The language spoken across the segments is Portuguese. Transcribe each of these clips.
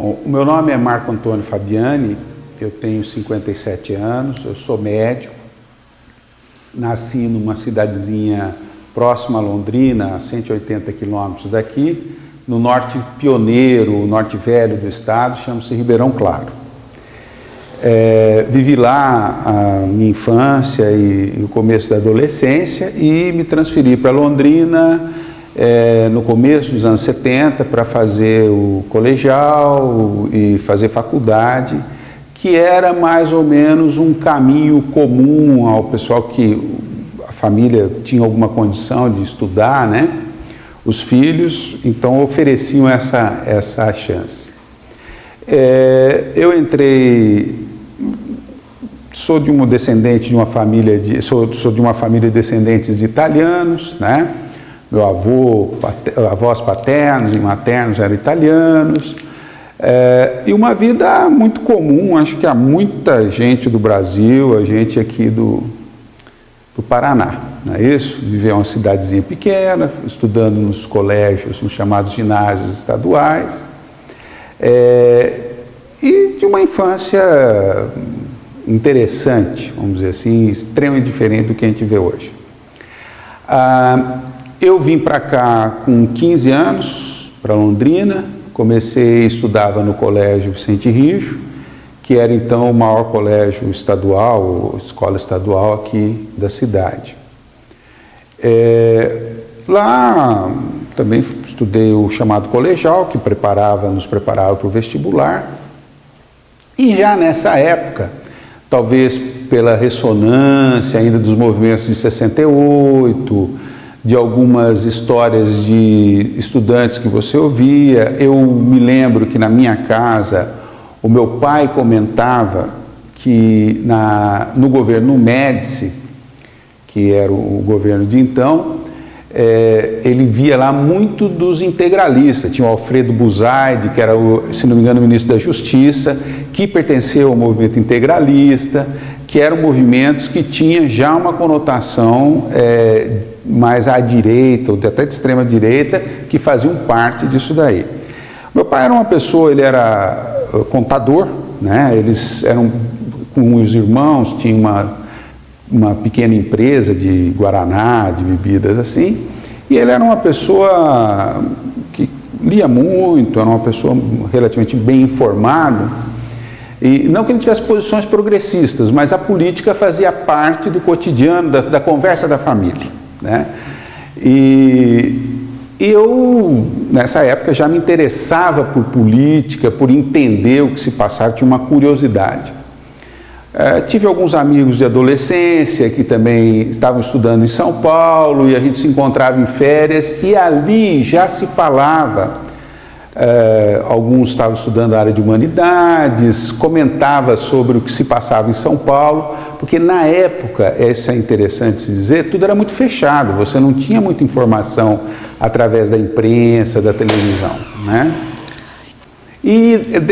Bom, o meu nome é Marco Antônio Fabiani, eu tenho 57 anos, eu sou médico, nasci numa cidadezinha próxima a Londrina, a 180 quilômetros daqui, no norte pioneiro, o norte velho do estado, chama-se Ribeirão Claro. Vivi lá a minha infância e o começo da adolescência e me transferi para Londrina no começo dos anos 70 para fazer o colegial e fazer faculdade, que era mais ou menos um caminho comum ao pessoal que a família tinha alguma condição de estudar, né? Os filhos, então ofereciam essa chance. Eu entrei, sou de uma descendente de uma família sou de uma família de descendentes de italianos, né? Meu avô, avós paternos e maternos eram italianos, e uma vida muito comum, acho que há muita gente do Brasil, a gente aqui do Paraná, não é isso? Viveu uma cidadezinha pequena, estudando nos colégios, nos chamados ginásios estaduais, e de uma infância interessante, vamos dizer assim, extremamente diferente do que a gente vê hoje. Eu vim para cá com 15 anos, para Londrina, estudava no Colégio Vicente Rijo, que era então o maior colégio estadual, escola estadual aqui da cidade. Lá também estudei o chamado colegial, que nos preparava para o vestibular, e já nessa época, talvez pela ressonância ainda dos movimentos de 68, de algumas histórias de estudantes que você ouvia, eu me lembro que na minha casa o meu pai comentava que no governo Médici, que era o governo de então, ele via lá muito dos integralistas. Tinha o Alfredo Buzaide, que era, se não me engano, o ministro da Justiça, que pertenceu ao movimento integralista, que eram movimentos que tinham já uma conotação mais à direita, ou até de extrema direita, que faziam parte disso daí. Meu pai era uma pessoa, ele era contador, né? Eles eram, com os irmãos, tinha uma pequena empresa de guaraná, de bebidas assim, e ele era uma pessoa que lia muito, era uma pessoa relativamente bem informada, e não que ele tivesse posições progressistas, mas a política fazia parte do cotidiano, da conversa da família, né? E eu, nessa época, já me interessava por política, por entender o que se passava, tinha uma curiosidade. Tive alguns amigos de adolescência que também estavam estudando em São Paulo e a gente se encontrava em férias e ali já se falava, alguns estavam estudando a área de humanidades, comentava sobre o que se passava em São Paulo, porque na época, isso é interessante se dizer, tudo era muito fechado, você não tinha muita informação através da imprensa, da televisão, né?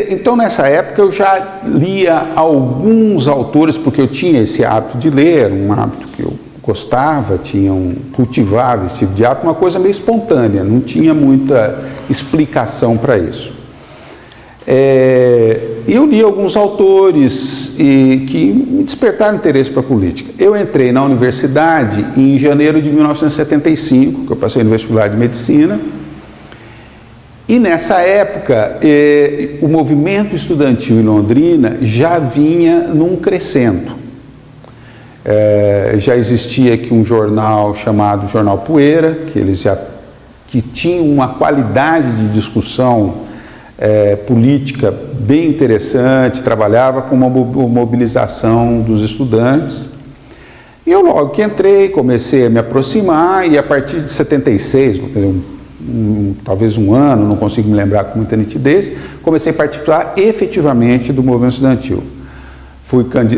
Então nessa época eu já lia alguns autores, porque eu tinha esse hábito de ler, um hábito que eu gostava, cultivava esse tipo de hábito, uma coisa meio espontânea, não tinha muita explicação para isso. Eu li alguns autores que me despertaram interesse para a política. Eu entrei na universidade em janeiro de 1975, que eu passei no vestibular de medicina, e nessa época o movimento estudantil em Londrina já vinha num crescendo. Já existia aqui um jornal chamado Jornal Poeira, que tinha uma qualidade de discussão política bem interessante, trabalhava com uma mobilização dos estudantes. E eu logo que entrei, comecei a me aproximar e a partir de 76, talvez um ano, não consigo me lembrar com muita nitidez, comecei a participar efetivamente do movimento estudantil.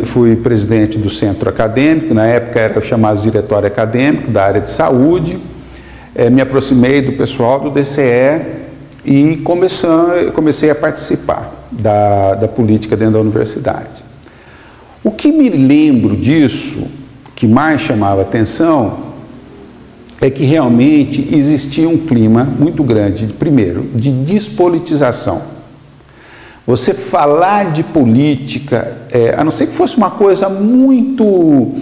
Fui presidente do centro acadêmico, na época era o chamado diretório acadêmico da área de saúde, me aproximei do pessoal do DCE e comecei a participar da política dentro da universidade. O que me lembro disso, que mais chamava atenção, é que realmente existia um clima muito grande, primeiro, de despolitização. você falar de política, a não ser que fosse uma coisa muito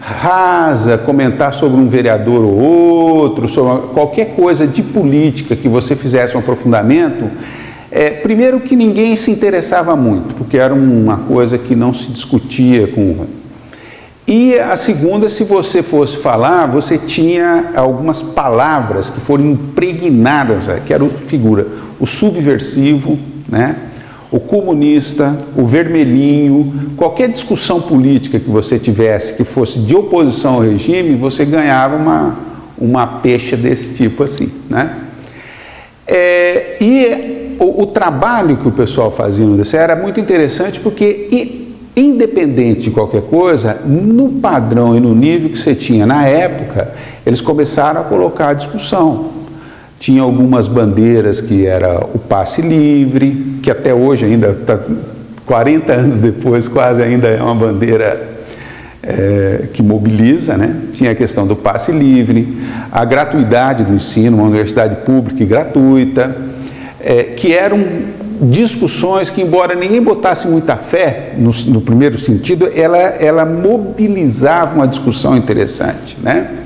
rasa, comentar sobre um vereador ou outro, sobre qualquer coisa de política que você fizesse um aprofundamento, primeiro que ninguém se interessava muito, porque era uma coisa que não se discutia com... E a segunda, se você fosse falar, você tinha algumas palavras que foram impregnadas, que era figura, o subversivo, né? O comunista, o vermelhinho, qualquer discussão política que você tivesse que fosse de oposição ao regime, você ganhava uma pecha desse tipo assim, né? E o trabalho que o pessoal fazia no DCE era muito interessante porque, independente de qualquer coisa, no padrão e no nível que você tinha na época, eles começaram a colocar a discussão. Tinha algumas bandeiras que era o passe livre, que até hoje ainda, 40 anos depois, quase ainda é uma bandeira que mobiliza, né? Tinha a questão do passe livre, a gratuidade do ensino, uma universidade pública e gratuita, que eram discussões que, embora ninguém botasse muita fé no primeiro sentido, ela mobilizava uma discussão interessante, né?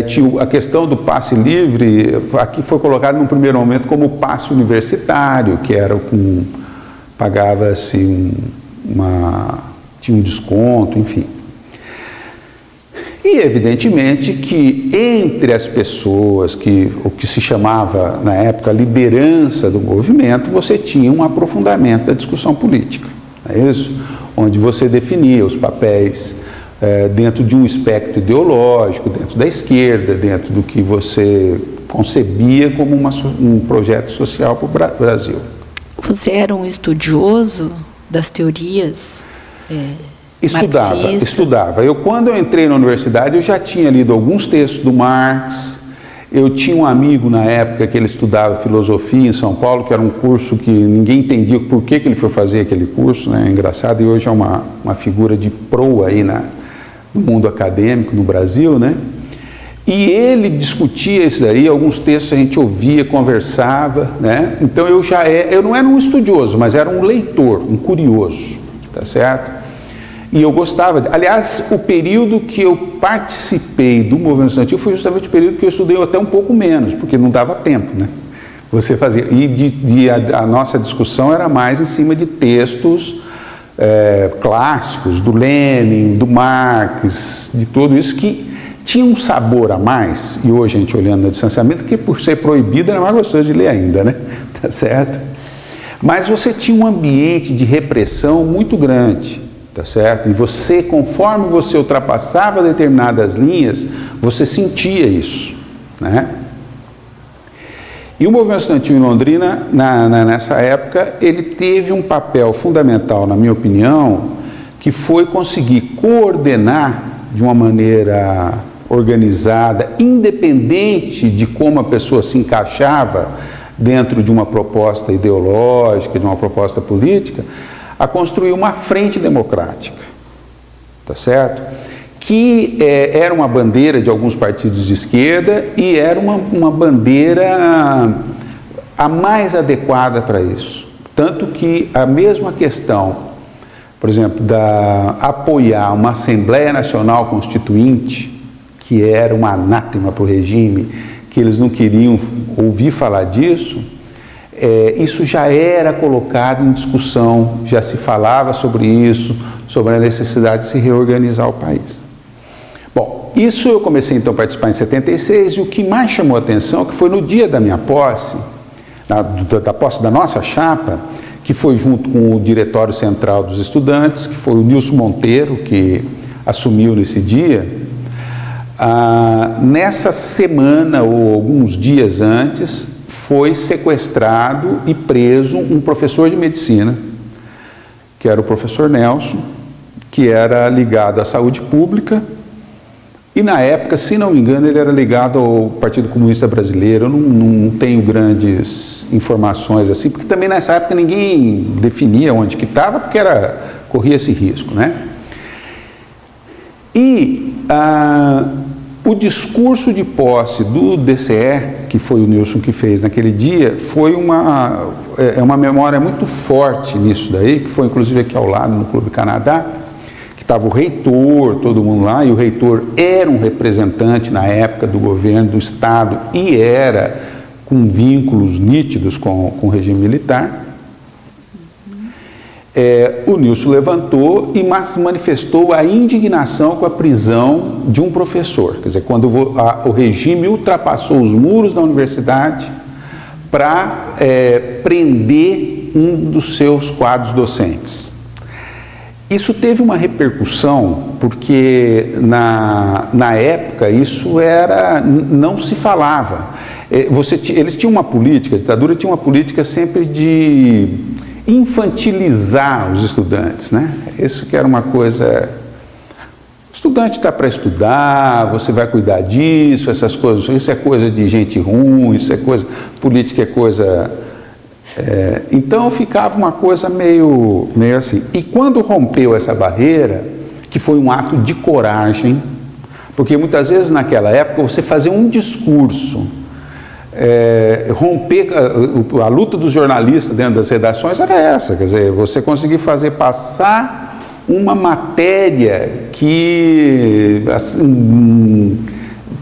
Tinha a questão do passe livre, aqui foi colocado num primeiro momento como passe universitário, que era pagava-se tinha um desconto, enfim. E evidentemente que entre as pessoas, o que se chamava na época liderança do movimento, você tinha um aprofundamento da discussão política, não é isso? Onde você definia os papéis dentro de um espectro ideológico, dentro da esquerda, dentro do que você concebia como um projeto social para o Brasil. Você era um estudioso das teorias Estudava. Quando eu entrei na universidade, eu já tinha lido alguns textos do Marx. Eu tinha um amigo na época que ele estudava filosofia em São Paulo, que era um curso que ninguém entendia por que ele foi fazer aquele curso, né? É engraçado, e hoje é uma figura de proa aí no mundo acadêmico no Brasil, né? E ele discutia isso daí, alguns textos a gente ouvia, conversava, né? Então eu não era um estudioso, mas era um leitor, um curioso, tá certo? E eu gostava, aliás, o período que eu participei do movimento estudantil foi justamente o período que eu estudei até um pouco menos, porque não dava tempo, né? Você fazia, e a nossa discussão era mais em cima de textos clássicos, do Lenin, do Marx, de tudo isso que tinha um sabor a mais, e hoje a gente olhando no distanciamento, que por ser proibido era mais gostoso de ler ainda, né? Tá certo? Mas você tinha um ambiente de repressão muito grande, tá certo? E você, conforme você ultrapassava determinadas linhas, você sentia isso, né? E o movimento estudantil em Londrina, nessa época, ele teve um papel fundamental, na minha opinião, que foi conseguir coordenar de uma maneira organizada, independente de como a pessoa se encaixava dentro de uma proposta ideológica, de uma proposta política, a construir uma frente democrática, tá certo? Que era uma bandeira de alguns partidos de esquerda e era uma bandeira a mais adequada para isso. Tanto que a mesma questão, por exemplo, apoiar uma Assembleia Nacional Constituinte, que era um anátema para o regime, que eles não queriam ouvir falar disso, isso já era colocado em discussão, já se falava sobre isso, sobre a necessidade de se reorganizar o país. Bom, isso eu comecei então a participar em 76, e o que mais chamou a atenção é que foi no dia da minha posse, da posse da nossa chapa, que foi junto com o Diretório Central dos Estudantes, que foi o Nilson Monteiro, que assumiu nesse dia. Nessa semana, ou alguns dias antes, foi sequestrado e preso um professor de medicina, que era o professor Nelson, que era ligado à saúde pública, e na época, se não me engano, ele era ligado ao Partido Comunista Brasileiro. Eu não tenho grandes informações assim, porque também nessa época ninguém definia onde que estava, porque corria esse risco, né? E O discurso de posse do DCE, que foi o Nilson que fez naquele dia, foi uma memória muito forte nisso daí, que foi inclusive aqui ao lado, no Clube Canadá, que estava o reitor, todo mundo lá, e o reitor era um representante na época do governo do Estado e era com vínculos nítidos com o regime militar. O Nilson levantou e manifestou a indignação com a prisão de um professor. Quer dizer, quando o regime ultrapassou os muros da universidade para prender um dos seus quadros docentes. Isso teve uma repercussão porque na época isso não se falava. Eles tinham uma política, a ditadura tinha uma política sempre de infantilizar os estudantes, né? Isso que era uma coisa... O estudante está para estudar, você vai cuidar disso, essas coisas, isso é coisa de gente ruim, isso é coisa... Política é coisa... Então ficava uma coisa meio assim. E quando rompeu essa barreira, que foi um ato de coragem, porque muitas vezes naquela época você fazia um discurso... romper a luta dos jornalistas dentro das redações era essa, quer dizer, você conseguir fazer passar uma matéria que assim,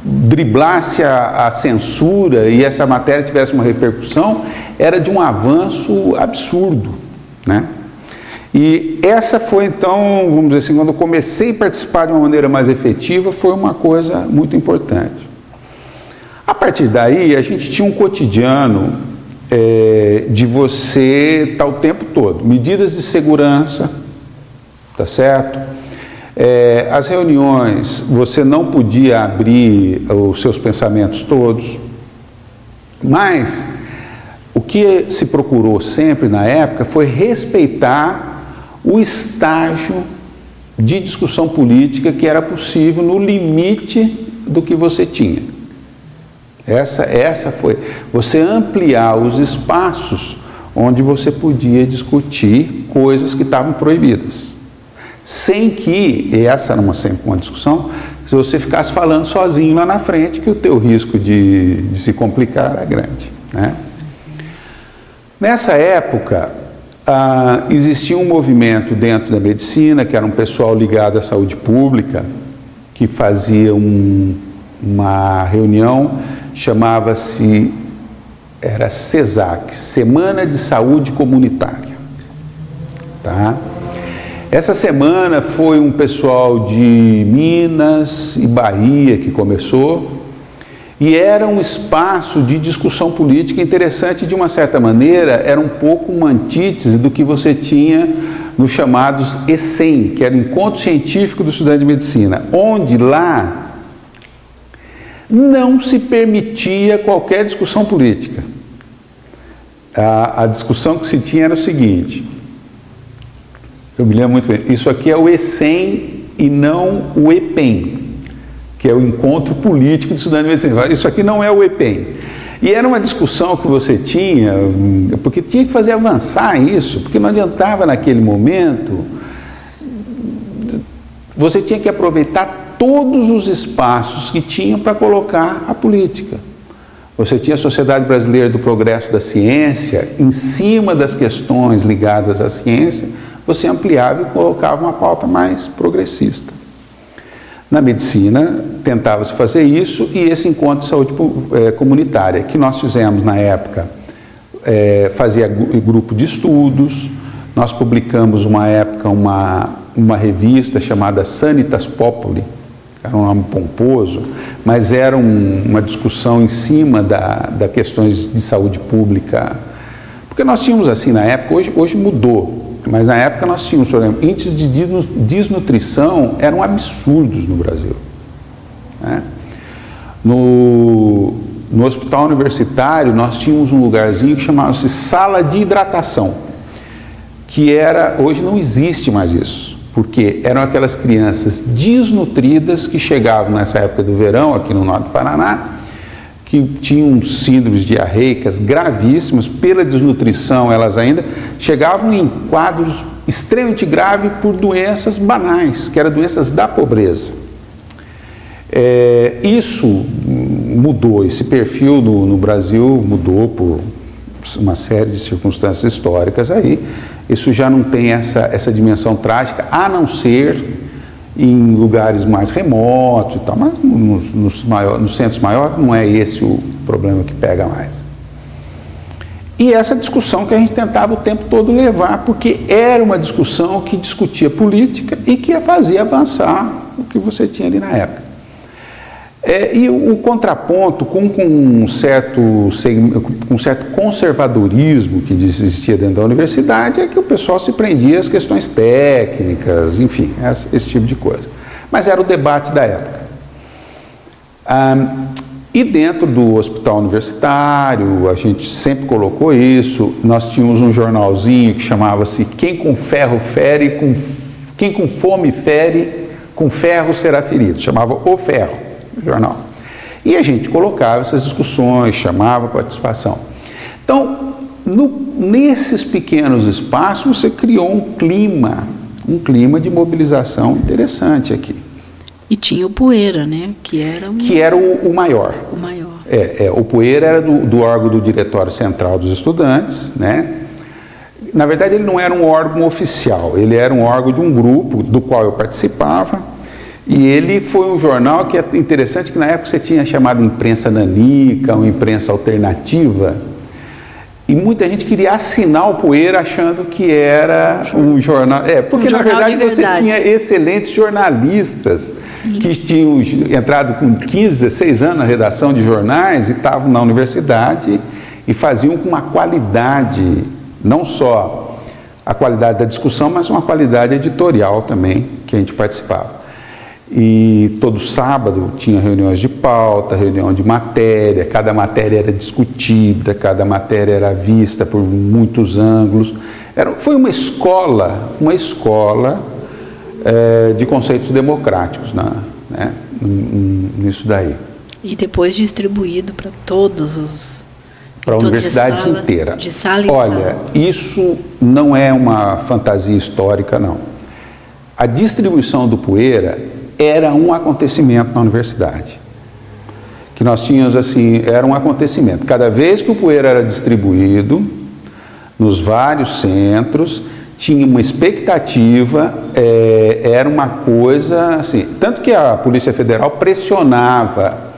driblasse a censura e essa matéria tivesse uma repercussão, era de um avanço absurdo, né? E essa foi então, vamos dizer assim, quando eu comecei a participar de uma maneira mais efetiva, foi uma coisa muito importante. A partir daí, a gente tinha um cotidiano de você estar o tempo todo. Medidas de segurança, tá certo? As reuniões, você não podia abrir os seus pensamentos todos, mas o que se procurou sempre na época foi respeitar o estágio de discussão política que era possível no limite do que você tinha. Essa foi, você ampliar os espaços onde você podia discutir coisas que estavam proibidas. Sem que, e essa era sempre uma discussão, se você ficasse falando sozinho lá na frente, que o teu risco de se complicar era grande, né? Nessa época, existia um movimento dentro da medicina, que era um pessoal ligado à saúde pública, que fazia uma reunião, chamava-se, era SESAC, Semana de Saúde Comunitária, tá? Essa semana foi um pessoal de Minas e Bahia que começou, e era um espaço de discussão política interessante, de uma certa maneira, era um pouco uma antítese do que você tinha nos chamados ECEM, que era o Encontro Científico do Estudante de Medicina, onde lá não se permitia qualquer discussão política. A discussão que se tinha era o seguinte, eu me lembro muito bem, isso aqui é o ECEM e não o EPEM, que é o Encontro Político de Estudantes de Medicina. Isso aqui não é o EPEM. E era uma discussão que você tinha, porque tinha que fazer avançar isso, porque não adiantava naquele momento, você tinha que aproveitar todos os espaços que tinham para colocar a política. Você tinha a Sociedade Brasileira do Progresso da Ciência, em cima das questões ligadas à ciência, você ampliava e colocava uma pauta mais progressista. Na medicina, tentava-se fazer isso, e esse encontro de saúde comunitária, que nós fizemos na época, fazia grupo de estudos, nós publicamos uma época uma revista chamada Sanitas Populi, era um nome pomposo, mas era uma discussão em cima das questões de saúde pública, porque nós tínhamos assim na época, hoje mudou, mas na época nós tínhamos, por exemplo, índices de desnutrição eram absurdos no Brasil, né? No hospital universitário nós tínhamos um lugarzinho que chamava-se Sala de Hidratação, que hoje não existe mais isso, porque eram aquelas crianças desnutridas que chegavam nessa época do verão, aqui no norte do Paraná, que tinham síndromes diarreicas gravíssimas, pela desnutrição elas ainda chegavam em quadros extremamente graves por doenças banais, que eram doenças da pobreza. Isso mudou, esse perfil no Brasil mudou por uma série de circunstâncias históricas aí. Isso já não tem essa dimensão trágica, a não ser em lugares mais remotos e tal, mas nos centros maiores não é esse o problema que pega mais. E essa discussão que a gente tentava o tempo todo levar, porque era uma discussão que discutia política e que fazia avançar o que você tinha ali na época. E o contraponto com um certo conservadorismo que existia dentro da universidade é que o pessoal se prendia às questões técnicas, enfim, esse tipo de coisa. Mas era o debate da época. E dentro do hospital universitário, a gente sempre colocou isso, nós tínhamos um jornalzinho que chamava-se Quem com ferro fere, quem com fome fere, com ferro será ferido, chamava O Ferro. Jornal. E a gente colocava essas discussões, chamava participação. Então, nesses pequenos espaços, você criou um clima de mobilização interessante aqui. E tinha o Poeira, né? Que era o maior. O maior. O Poeira era do órgão do Diretório Central dos Estudantes, né? Na verdade, ele não era um órgão oficial, ele era um órgão de um grupo do qual eu participava. E ele foi um jornal que é interessante, que na época você tinha chamado imprensa nanica, ou imprensa alternativa, e muita gente queria assinar o Poeira achando que era um jornal... porque na verdade você tinha excelentes jornalistas que tinham entrado com 15, 16 anos na redação de jornais e estavam na universidade e faziam com uma qualidade, não só a qualidade da discussão, mas uma qualidade editorial também, que a gente participava. E todo sábado tinha reuniões de pauta, reunião de matéria, cada matéria era discutida, cada matéria era vista por muitos ângulos. Foi uma escola de conceitos democráticos, né, nisso daí. E depois distribuído para todos os... Para a universidade inteira. De sala em Olha, sala. isso não é uma fantasia histórica, não. A distribuição do Poeira era um acontecimento na universidade. Que nós tínhamos assim, era um acontecimento. Cada vez que o Poeira era distribuído, nos vários centros, tinha uma expectativa, era uma coisa assim, tanto que a Polícia Federal pressionava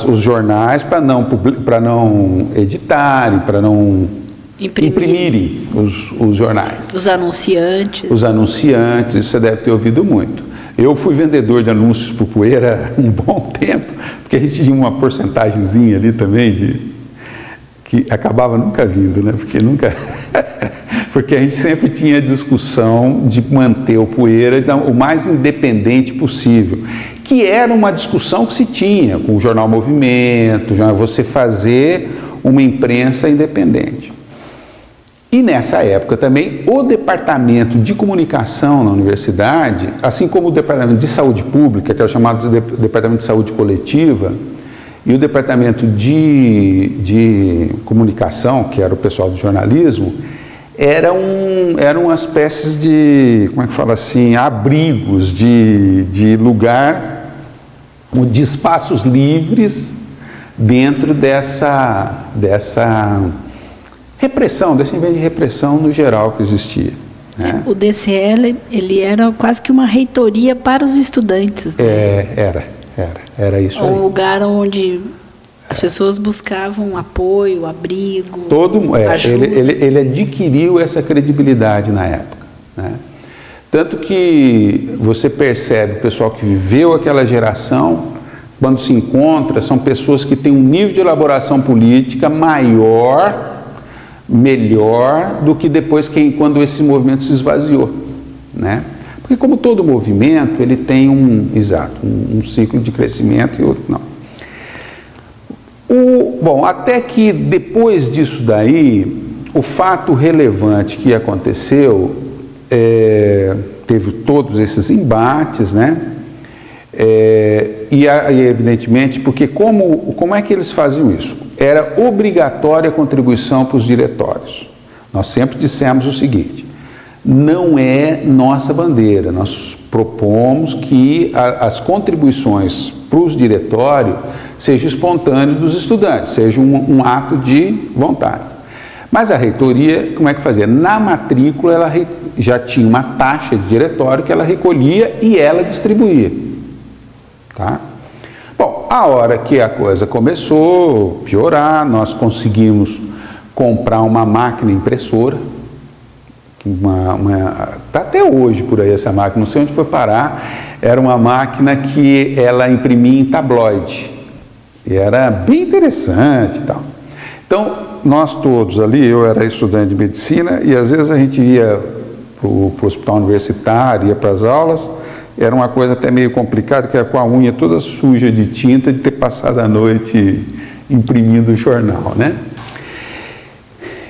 os jornais para não editarem, para não imprimirem os jornais. Os anunciantes. Os anunciantes, isso você deve ter ouvido muito. Eu fui vendedor de anúncios para o Poeira um bom tempo, porque a gente tinha uma porcentagemzinha ali também que acabava nunca vindo, né? Porque a gente sempre tinha discussão de manter o Poeira o mais independente possível, que era uma discussão que se tinha com o jornal Movimento, você fazer uma imprensa independente. E nessa época também, o departamento de comunicação na universidade, assim como o departamento de saúde pública, que era chamado de departamento de saúde coletiva, e o departamento de comunicação, que era o pessoal do jornalismo, eram uma espécie de, como é que fala assim, abrigos de lugar, de espaços livres dentro dessa repressão, desse nível de repressão no geral que existia. Né? O DCE, ele era quase que uma reitoria para os estudantes. Né? Era isso aí. Um lugar onde as pessoas buscavam apoio, abrigo, ajuda. Ele adquiriu essa credibilidade na época. Né? Tanto que você percebe o pessoal que viveu aquela geração, quando se encontra, são pessoas que têm um nível de elaboração política maior, melhor do que depois quando esse movimento se esvaziou, né? Porque como todo movimento, ele tem um ciclo de crescimento e outro não. Bom, até que depois disso daí, o fato relevante que aconteceu, teve todos esses embates, né? E evidentemente, porque como é que eles faziam isso? Era obrigatória a contribuição para os diretórios. Nós sempre dissemos o seguinte: não é nossa bandeira. Nós propomos que as contribuições para os diretórios sejam espontâneas dos estudantes, seja um ato de vontade. Mas a reitoria, como é que fazia? Na matrícula, ela já tinha uma taxa de diretório que ela recolhia e ela distribuía. Tá? Bom, a hora que a coisa começou a piorar, nós conseguimos comprar uma máquina impressora, tá até hoje por aí essa máquina, não sei onde foi parar, era uma máquina que ela imprimia em tabloide, e era bem interessante e tal. Então, nós todos ali, eu era estudante de medicina, e às vezes a gente ia para o hospital universitário, ia para as aulas, era uma coisa até meio complicada, que era com a unha toda suja de tinta, de ter passado a noite imprimindo o jornal, né?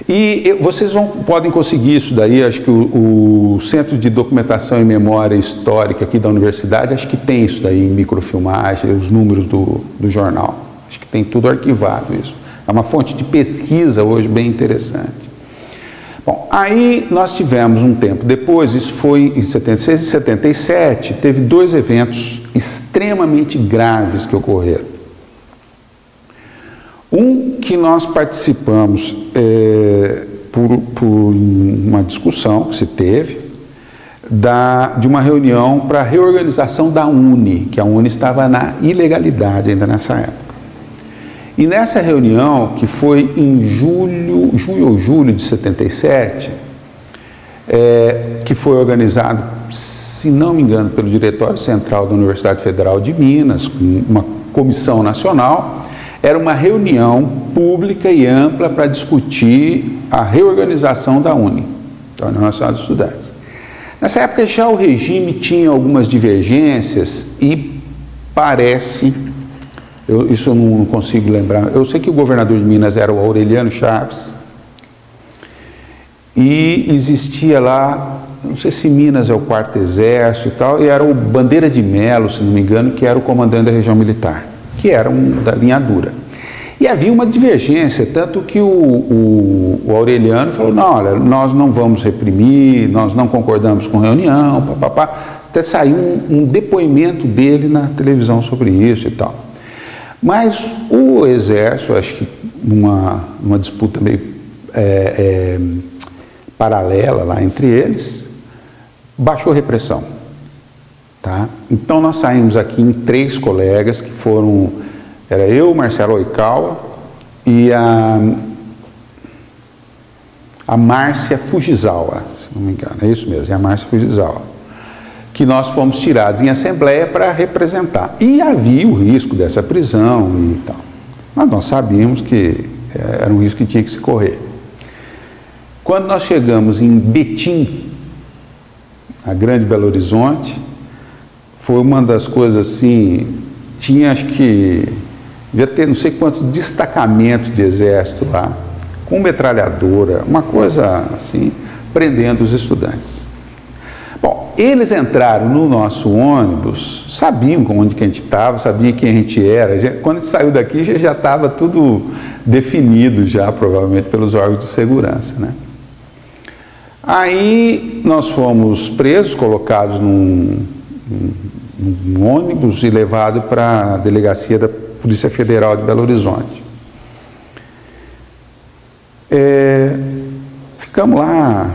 E vocês podem conseguir isso daí, acho que o Centro de Documentação e Memória Histórica aqui da universidade, acho que tem isso daí em microfilmagem, os números do jornal. Acho que tem tudo arquivado isso. É uma fonte de pesquisa hoje bem interessante. Bom, aí nós tivemos um tempo depois, isso foi em 76 e 77, teve dois eventos extremamente graves que ocorreram. Um que nós participamos por uma discussão que se teve de uma reunião para a reorganização da UNE, que a UNE estava na ilegalidade ainda nessa época. E nessa reunião, que foi em junho ou julho de 77, que foi organizado, se não me engano, pelo Diretório Central da Universidade Federal de Minas, com uma comissão nacional, era uma reunião pública e ampla para discutir a reorganização da UNE, da União Nacional dos Estudantes. Nessa época já o regime tinha algumas divergências e parece, isso eu não consigo lembrar, eu sei que o governador de Minas era o Aureliano Chaves e existia lá, não sei se Minas é o 4º Exército e tal, e era o Bandeira de Melo, se não me engano, que era o comandante da região militar, que era da linha dura. E havia uma divergência, tanto que o Aureliano falou, não, olha, nós não vamos reprimir, nós não concordamos com reunião, papapá. Até saiu um depoimento dele na televisão sobre isso e tal. Mas o Exército, acho que uma disputa meio paralela lá entre eles, baixou a repressão. Tá? Então nós saímos aqui em 3 colegas que foram, era eu, Marcelo Oikawa e a Márcia Fujisawa, se não me engano, é isso mesmo, é a Márcia Fujisawa, que nós fomos tirados em assembleia para representar. E havia o risco dessa prisão e tal, mas nós sabíamos que era um risco que tinha que se correr. Quando nós chegamos em Betim, a Grande Belo Horizonte, foi uma das coisas assim, tinha acho que, devia ter não sei quantos destacamentos de exército lá, com metralhadora, uma coisa assim, prendendo os estudantes. Bom, eles entraram no nosso ônibus, sabiam onde que a gente estava, sabiam quem a gente era, quando a gente saiu daqui já estava tudo definido já, provavelmente, pelos órgãos de segurança, né? Aí nós fomos presos, colocados num ônibus e levado para a delegacia da Polícia Federal de Belo Horizonte. Ficamos lá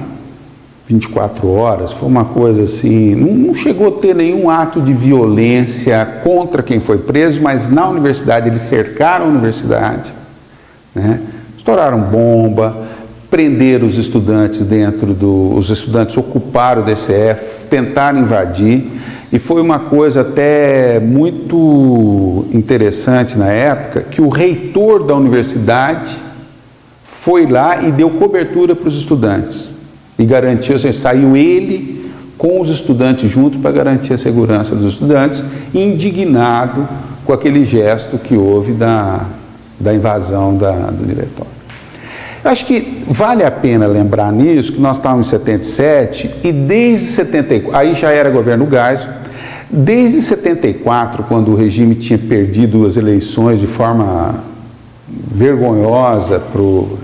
24 horas, foi uma coisa assim, não chegou a ter nenhum ato de violência contra quem foi preso, mas na universidade eles cercaram a universidade, né? Estouraram bomba, prenderam os estudantes os estudantes ocuparam o DCF, tentaram invadir. E foi uma coisa até muito interessante na época, que o reitor da universidade foi lá e deu cobertura para os estudantes. E garantiu, assim, saiu ele com os estudantes juntos para garantir a segurança dos estudantes, indignado com aquele gesto que houve da invasão do diretório. Eu acho que vale a pena lembrar nisso, que nós estávamos em 77 e desde 74, aí já era governo Geisel, desde 74, quando o regime tinha perdido as eleições de forma vergonhosa pelo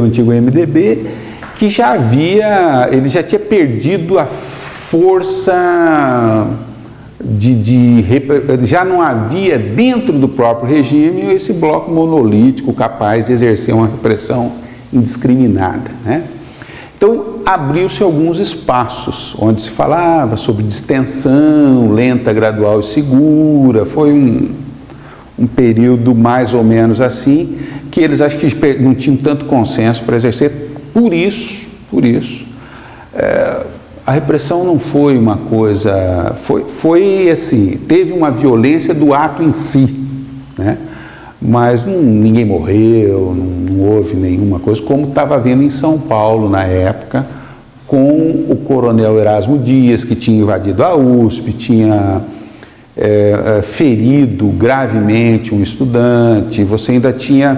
antigo MDB, que ele já tinha perdido a força já não havia dentro do próprio regime esse bloco monolítico capaz de exercer uma repressão indiscriminada, né? Então abriu-se alguns espaços onde se falava sobre distensão lenta, gradual e segura. Foi um período mais ou menos assim, que eles acho que não tinham tanto consenso para exercer. Por isso, a repressão não foi uma coisa, foi assim, teve uma violência do ato em si, né? Mas ninguém morreu, não houve nenhuma coisa, como estava havendo em São Paulo na época, com o coronel Erasmo Dias, que tinha invadido a USP, tinha ferido gravemente um estudante. Você ainda tinha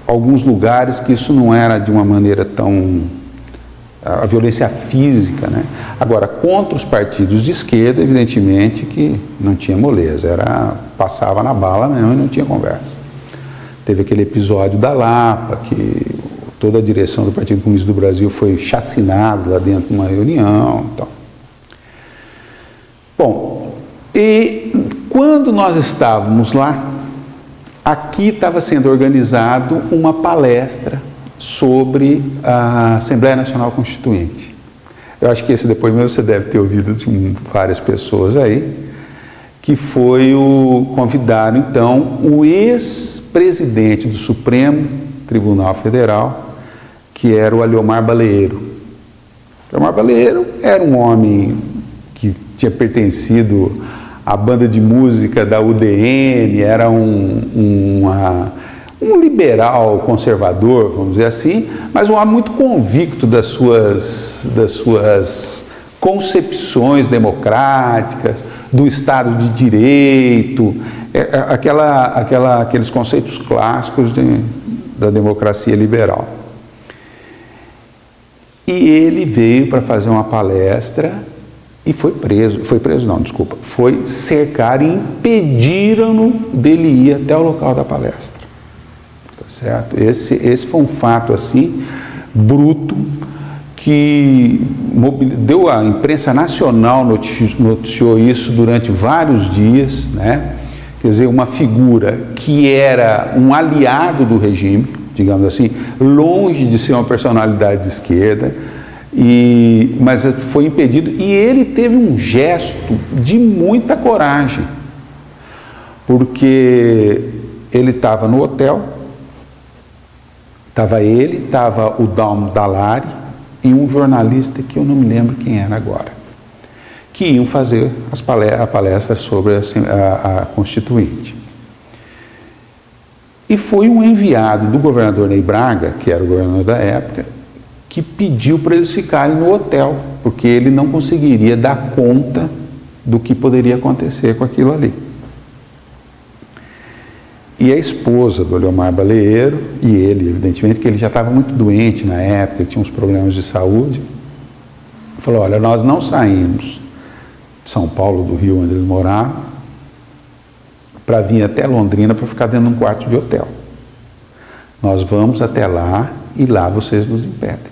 alguns lugares que isso não era de uma maneira tão... a violência física, né? Agora, contra os partidos de esquerda, evidentemente que não tinha moleza, passava na bala mesmo e não tinha conversa. Teve aquele episódio da Lapa, que toda a direção do Partido Comunista do Brasil foi chacinada lá dentro de uma reunião. Então. Bom, e quando nós estávamos lá, aqui estava sendo organizado uma palestra sobre a Assembleia Nacional Constituinte. Eu acho que esse depoimento você deve ter ouvido de várias pessoas aí, que foi convidado então o ex-presidente do Supremo Tribunal Federal, que era o Aliomar Baleiro. Aliomar Baleiro era um homem que tinha pertencido à banda de música da UDN, era um liberal conservador, vamos dizer assim, mas um homem muito convicto das suas concepções democráticas, do Estado de Direito, aqueles conceitos clássicos da democracia liberal. E ele veio para fazer uma palestra e foi cercado e impediram-no dele ir até o local da palestra. Certo? Esse foi um fato assim bruto que deu, a imprensa nacional noticiou isso durante vários dias, né? Quer dizer, uma figura que era um aliado do regime, digamos assim, longe de ser uma personalidade de esquerda, mas foi impedido, e ele teve um gesto de muita coragem, porque ele estava no hotel. Estava o Dalmo Dallari e um jornalista que eu não me lembro quem era agora, que iam fazer a palestra sobre a Constituinte. E foi um enviado do governador Ney Braga, que era o governador da época, que pediu para eles ficarem no hotel, porque ele não conseguiria dar conta do que poderia acontecer com aquilo ali. E a esposa do Aliomar Baleiro, e ele, evidentemente, que ele já estava muito doente na época, ele tinha uns problemas de saúde, falou: olha, nós não saímos de São Paulo, do Rio, onde eles moravam, para vir até Londrina para ficar dentro de um quarto de hotel. Nós vamos até lá e lá vocês nos impedem.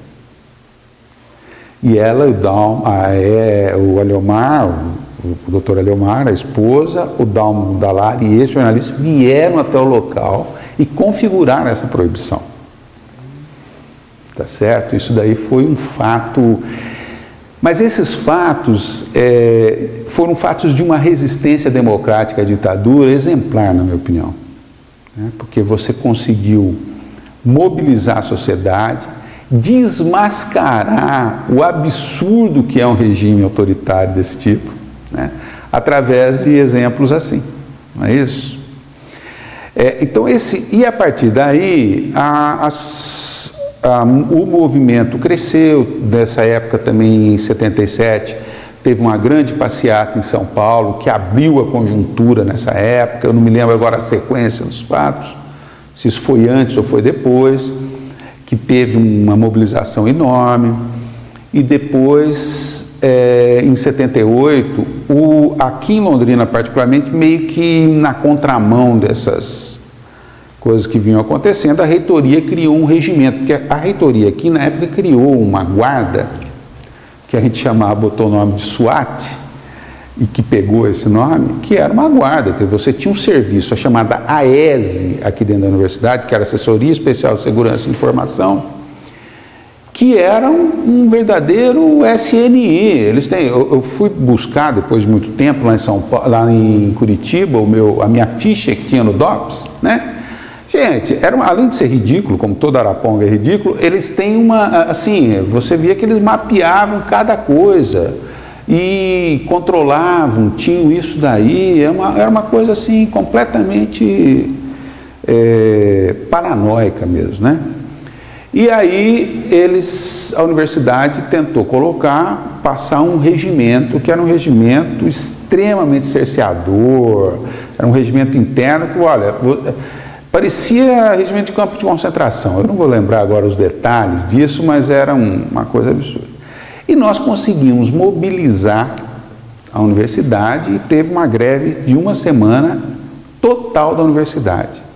E ela, o Aliomar, o doutor Aliomar, a esposa, o Dalmo Dallari e esse jornalista vieram até o local e configuraram essa proibição. Tá certo? Isso daí foi um fato. Mas esses fatos foram fatos de uma resistência democrática à ditadura exemplar, na minha opinião. Né? Porque você conseguiu mobilizar a sociedade, desmascarar o absurdo que é um regime autoritário desse tipo, né? Através de exemplos assim, não é isso? Então e a partir daí o movimento cresceu. Dessa época também, em 77, teve uma grande passeata em São Paulo que abriu a conjuntura nessa época. Eu não me lembro agora a sequência dos fatos, se isso foi antes ou foi depois, que teve uma mobilização enorme. E depois, em 78, aqui em Londrina particularmente, meio que na contramão coisas que vinham acontecendo, a reitoria criou um regimento, porque a reitoria aqui na época criou uma guarda, que a gente chamava, botou o nome de SWAT, e que pegou esse nome, que era uma guarda, que você tinha um serviço, a chamada AESE, aqui dentro da universidade, que era Assessoria Especial de Segurança e Informação, que era um verdadeiro SNI. Eles têm, eu fui buscar, depois de muito tempo, lá em São Paulo, lá em Curitiba, a minha ficha que tinha no DOPS, né? Gente, além de ser ridículo, como todo Araponga é ridículo, eles têm assim, você via que eles mapeavam cada coisa e controlavam, tinham isso daí, era uma coisa assim, completamente paranoica mesmo, né? E aí a universidade tentou passar um regimento, que era um regimento extremamente cerceador, era um regimento interno que, olha, parecia regimento de campo de concentração. Eu não vou lembrar agora os detalhes disso, mas era uma coisa absurda. E nós conseguimos mobilizar a universidade e teve uma greve de uma semana total da universidade.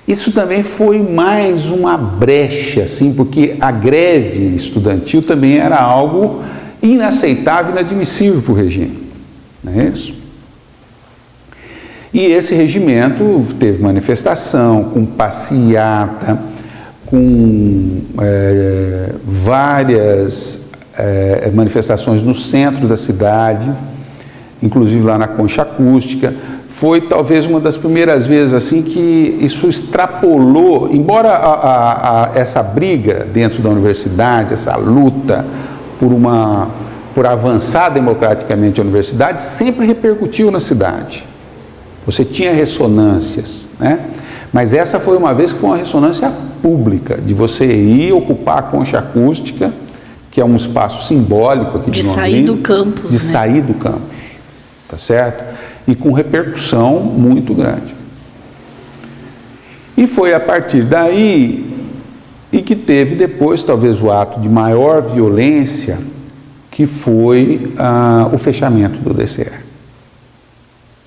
Isso também foi mais uma brecha, assim, porque a greve estudantil também era algo inaceitável, inadmissível para o regime. Não é isso? E esse regimento teve manifestação, com passeata, com várias manifestações no centro da cidade, inclusive lá na Concha Acústica. Foi talvez uma das primeiras vezes assim que isso extrapolou, embora essa briga dentro da universidade, essa luta por avançar democraticamente a universidade, sempre repercutiu na cidade. Você tinha ressonâncias, né? Mas essa foi uma vez que foi uma ressonância pública, de você ir ocupar a Concha Acústica, que é um espaço simbólico aqui de Londrina. De sair do campus, de sair do campus, tá certo? E com repercussão muito grande. E foi a partir daí e que teve depois, talvez, o ato de maior violência, que foi o fechamento do DCE.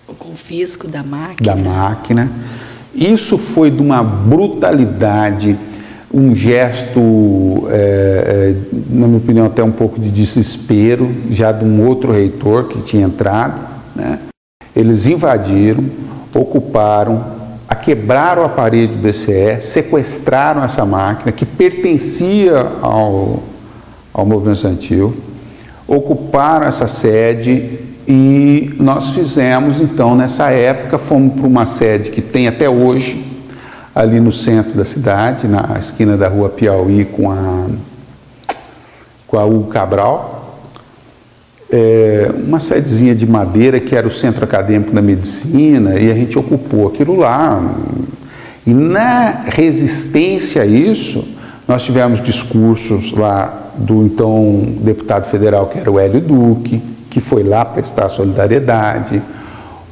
O confisco da máquina. Da máquina. Isso foi de uma brutalidade, um gesto, na minha opinião, até um pouco de desespero, já de um outro reitor que tinha entrado, né? Eles invadiram, ocuparam, quebraram a parede do DCE, sequestraram essa máquina que pertencia ao movimento estudantil, ocuparam essa sede e nós fizemos, então, nessa época, fomos para uma sede que tem até hoje, ali no centro da cidade, na esquina da rua Piauí com a Hugo Cabral, uma sedezinha de madeira que era o Centro Acadêmico da Medicina, e a gente ocupou aquilo lá. E na resistência a isso, nós tivemos discursos lá do então deputado federal, que era o Hélio Duque, que foi lá prestar solidariedade,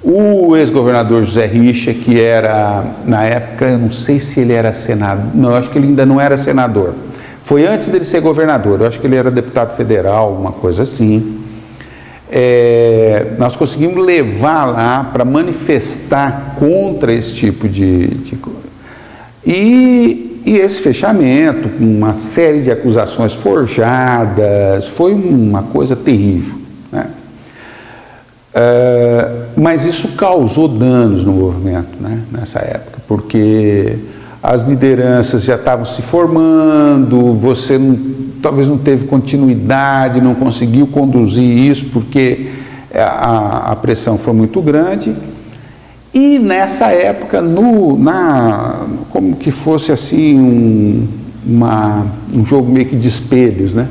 o ex-governador José Richa, que era, na época, eu não sei se ele era senador, não, eu acho que ele ainda não era senador, foi antes dele ser governador, eu acho que ele era deputado federal, uma coisa assim. Nós conseguimos levar lá para manifestar contra esse tipo de coisa. E esse fechamento, com uma série de acusações forjadas, foi uma coisa terrível, né? Mas isso causou danos no movimento, né, nessa época, porque as lideranças já estavam se formando, você talvez não teve continuidade, não conseguiu conduzir isso porque a pressão foi muito grande. E nessa época, como que fosse assim um jogo meio que de espelhos, né?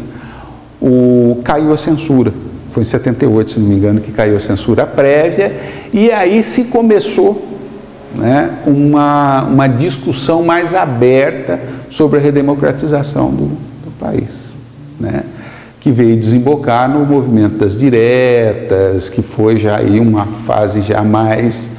Caiu a censura. Foi em 78, se não me engano, que caiu a censura prévia, e aí se começou, né, uma discussão mais aberta sobre a redemocratização do país, né, que veio desembocar no movimento das diretas, que foi já aí uma fase já mais,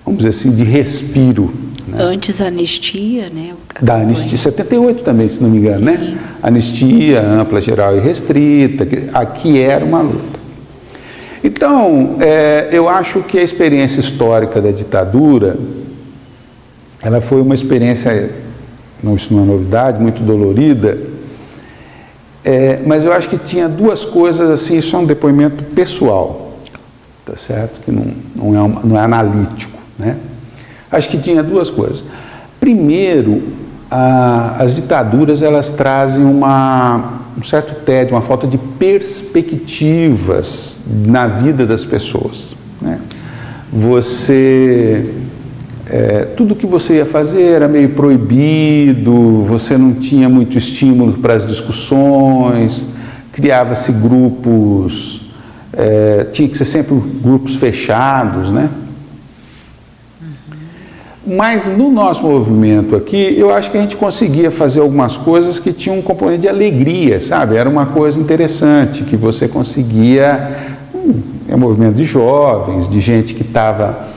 vamos dizer assim, de respiro. Né? Antes a anistia, né? Da anistia, 78 também, se não me engano, sim, né? Anistia ampla, geral e restrita, aqui era uma luta. Então, eu acho que a experiência histórica da ditadura, ela foi uma experiência, não, isso não é novidade, muito dolorida, mas eu acho que tinha duas coisas assim, isso é um depoimento pessoal, tá certo? Que não é analítico, né? Acho que tinha duas coisas. Primeiro, as ditaduras, elas trazem um certo tédio, uma falta de perspectivas na vida das pessoas, né? Tudo que você ia fazer era meio proibido, você não tinha muito estímulo para as discussões, criava-se grupos, tinha que ser sempre grupos fechados, né? Mas no nosso movimento aqui, eu acho que a gente conseguia fazer algumas coisas que tinham um componente de alegria, sabe? Era uma coisa interessante, que você conseguia, é um movimento de jovens, de gente que estava...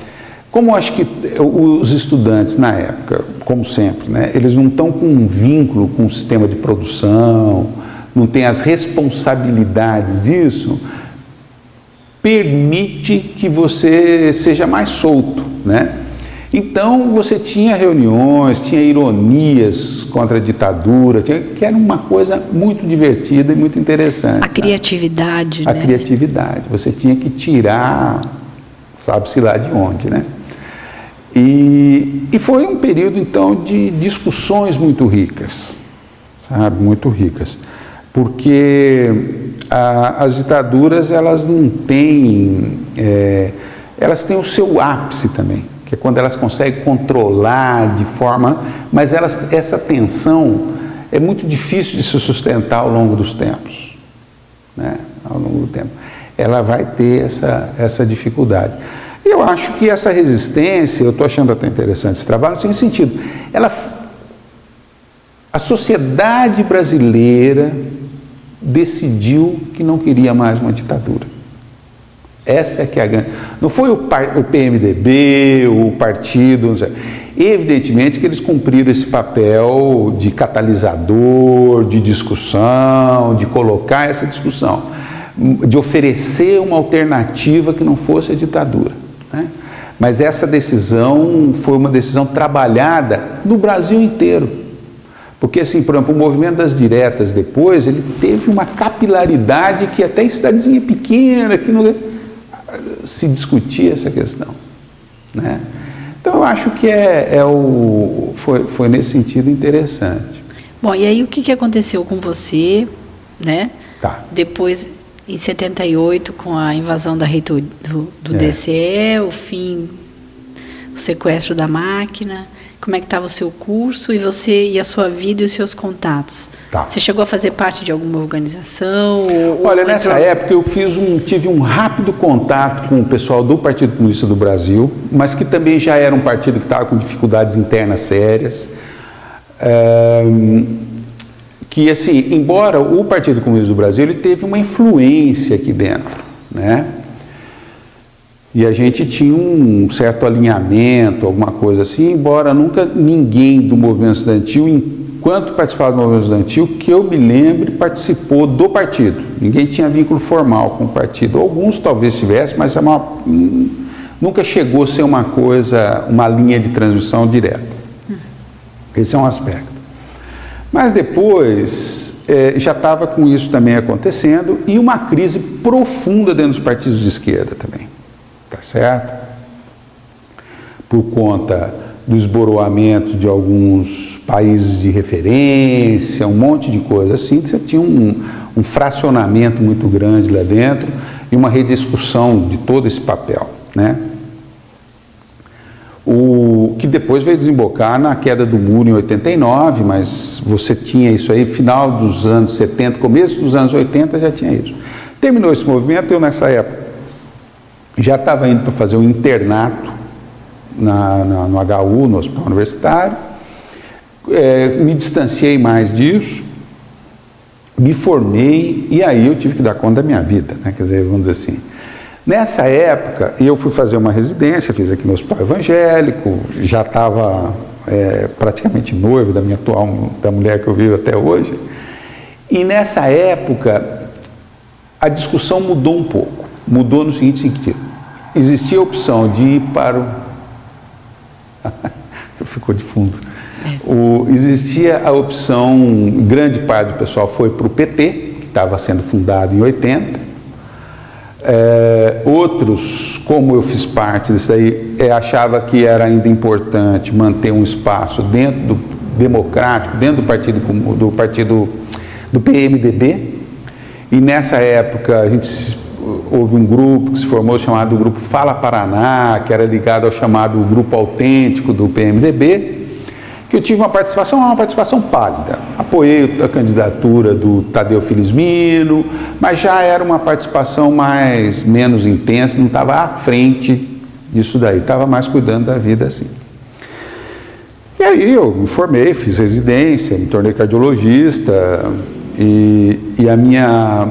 Como eu acho que os estudantes na época, como sempre, né, eles não estão com um vínculo com o sistema de produção, não têm as responsabilidades disso, permite que você seja mais solto, né? Então você tinha reuniões, tinha ironias contra a ditadura, que era uma coisa muito divertida e muito interessante. A criatividade, né? A criatividade, você tinha que tirar, sabe-se lá de onde, né? E foi um período, então, de discussões muito ricas, sabe? Muito ricas. Porque as ditaduras, elas não têm... elas têm o seu ápice também, que é quando elas conseguem controlar de forma... Mas essa tensão é muito difícil de se sustentar ao longo dos tempos, né? Ao longo do tempo. Ela vai ter essa dificuldade. E eu acho que essa resistência, eu estou achando até interessante esse trabalho, no seguinte sentido, a sociedade brasileira decidiu que não queria mais uma ditadura. Essa é que é a grande... Não foi o PMDB, o partido, não sei. Evidentemente que eles cumpriram esse papel de catalisador, de discussão, de colocar essa discussão, de oferecer uma alternativa que não fosse a ditadura, né? Mas essa decisão foi uma decisão trabalhada no Brasil inteiro. Porque, assim, por exemplo, o movimento das diretas depois, ele teve uma capilaridade que até em cidadezinha pequena, que não se discutia essa questão, né? Então, eu acho que foi nesse sentido interessante. Bom, e aí o que aconteceu com você, né? Tá. Depois, em 78, com a invasão da reitoria do DCE, o sequestro da máquina, como é que estava o seu curso e você e a sua vida e os seus contatos? Tá. Você chegou a fazer parte de alguma organização? Olha, nessa época eu tive um rápido contato com o pessoal do Partido Comunista do Brasil, mas que também já era um partido que estava com dificuldades internas sérias. Que, assim, embora o Partido Comunista do Brasil, ele teve uma influência aqui dentro, né? E a gente tinha um certo alinhamento, alguma coisa assim, embora nunca ninguém do movimento estudantil, enquanto participava do movimento estudantil, que eu me lembre, participou do partido. Ninguém tinha vínculo formal com o partido. Alguns talvez tivessem, mas nunca chegou a ser uma linha de transmissão direta. Esse é um aspecto. Mas depois, já estava com isso também acontecendo e uma crise profunda dentro dos partidos de esquerda também. Tá certo? Por conta do esboroamento de alguns países de referência, um monte de coisa assim, que você tinha um fracionamento muito grande lá dentro e uma rediscussão de todo esse papel, né? O que depois veio desembocar na queda do muro em 89, mas você tinha isso aí, final dos anos 70, começo dos anos 80 já tinha isso. Terminou esse movimento, eu nessa época já estava indo para fazer um internato no HU, no Hospital Universitário, me distanciei mais disso, me formei e aí eu tive que dar conta da minha vida, né? Quer dizer, vamos dizer assim. Nessa época, eu fui fazer uma residência, fiz aqui no Hospital Evangélico, já estava praticamente noivo da minha da mulher que eu vivo até hoje, e nessa época a discussão mudou um pouco. Mudou no seguinte sentido: existia a opção de ir para o... ficou de fundo. Existia a opção, grande parte do pessoal foi para o PT, que estava sendo fundado em 80. Outros, como eu fiz parte disso aí, achava que era ainda importante manter um espaço dentro do democrático, dentro do partido do PMDB. E nessa época houve um grupo que se formou chamado Grupo Fala Paraná, que era ligado ao chamado Grupo Autêntico do PMDB, que eu tive uma participação pálida. Apoiei a candidatura do Tadeu Felizmino, mas já era uma participação menos intensa, não estava à frente disso daí, estava mais cuidando da vida assim. E aí eu me formei, fiz residência, me tornei cardiologista e a minha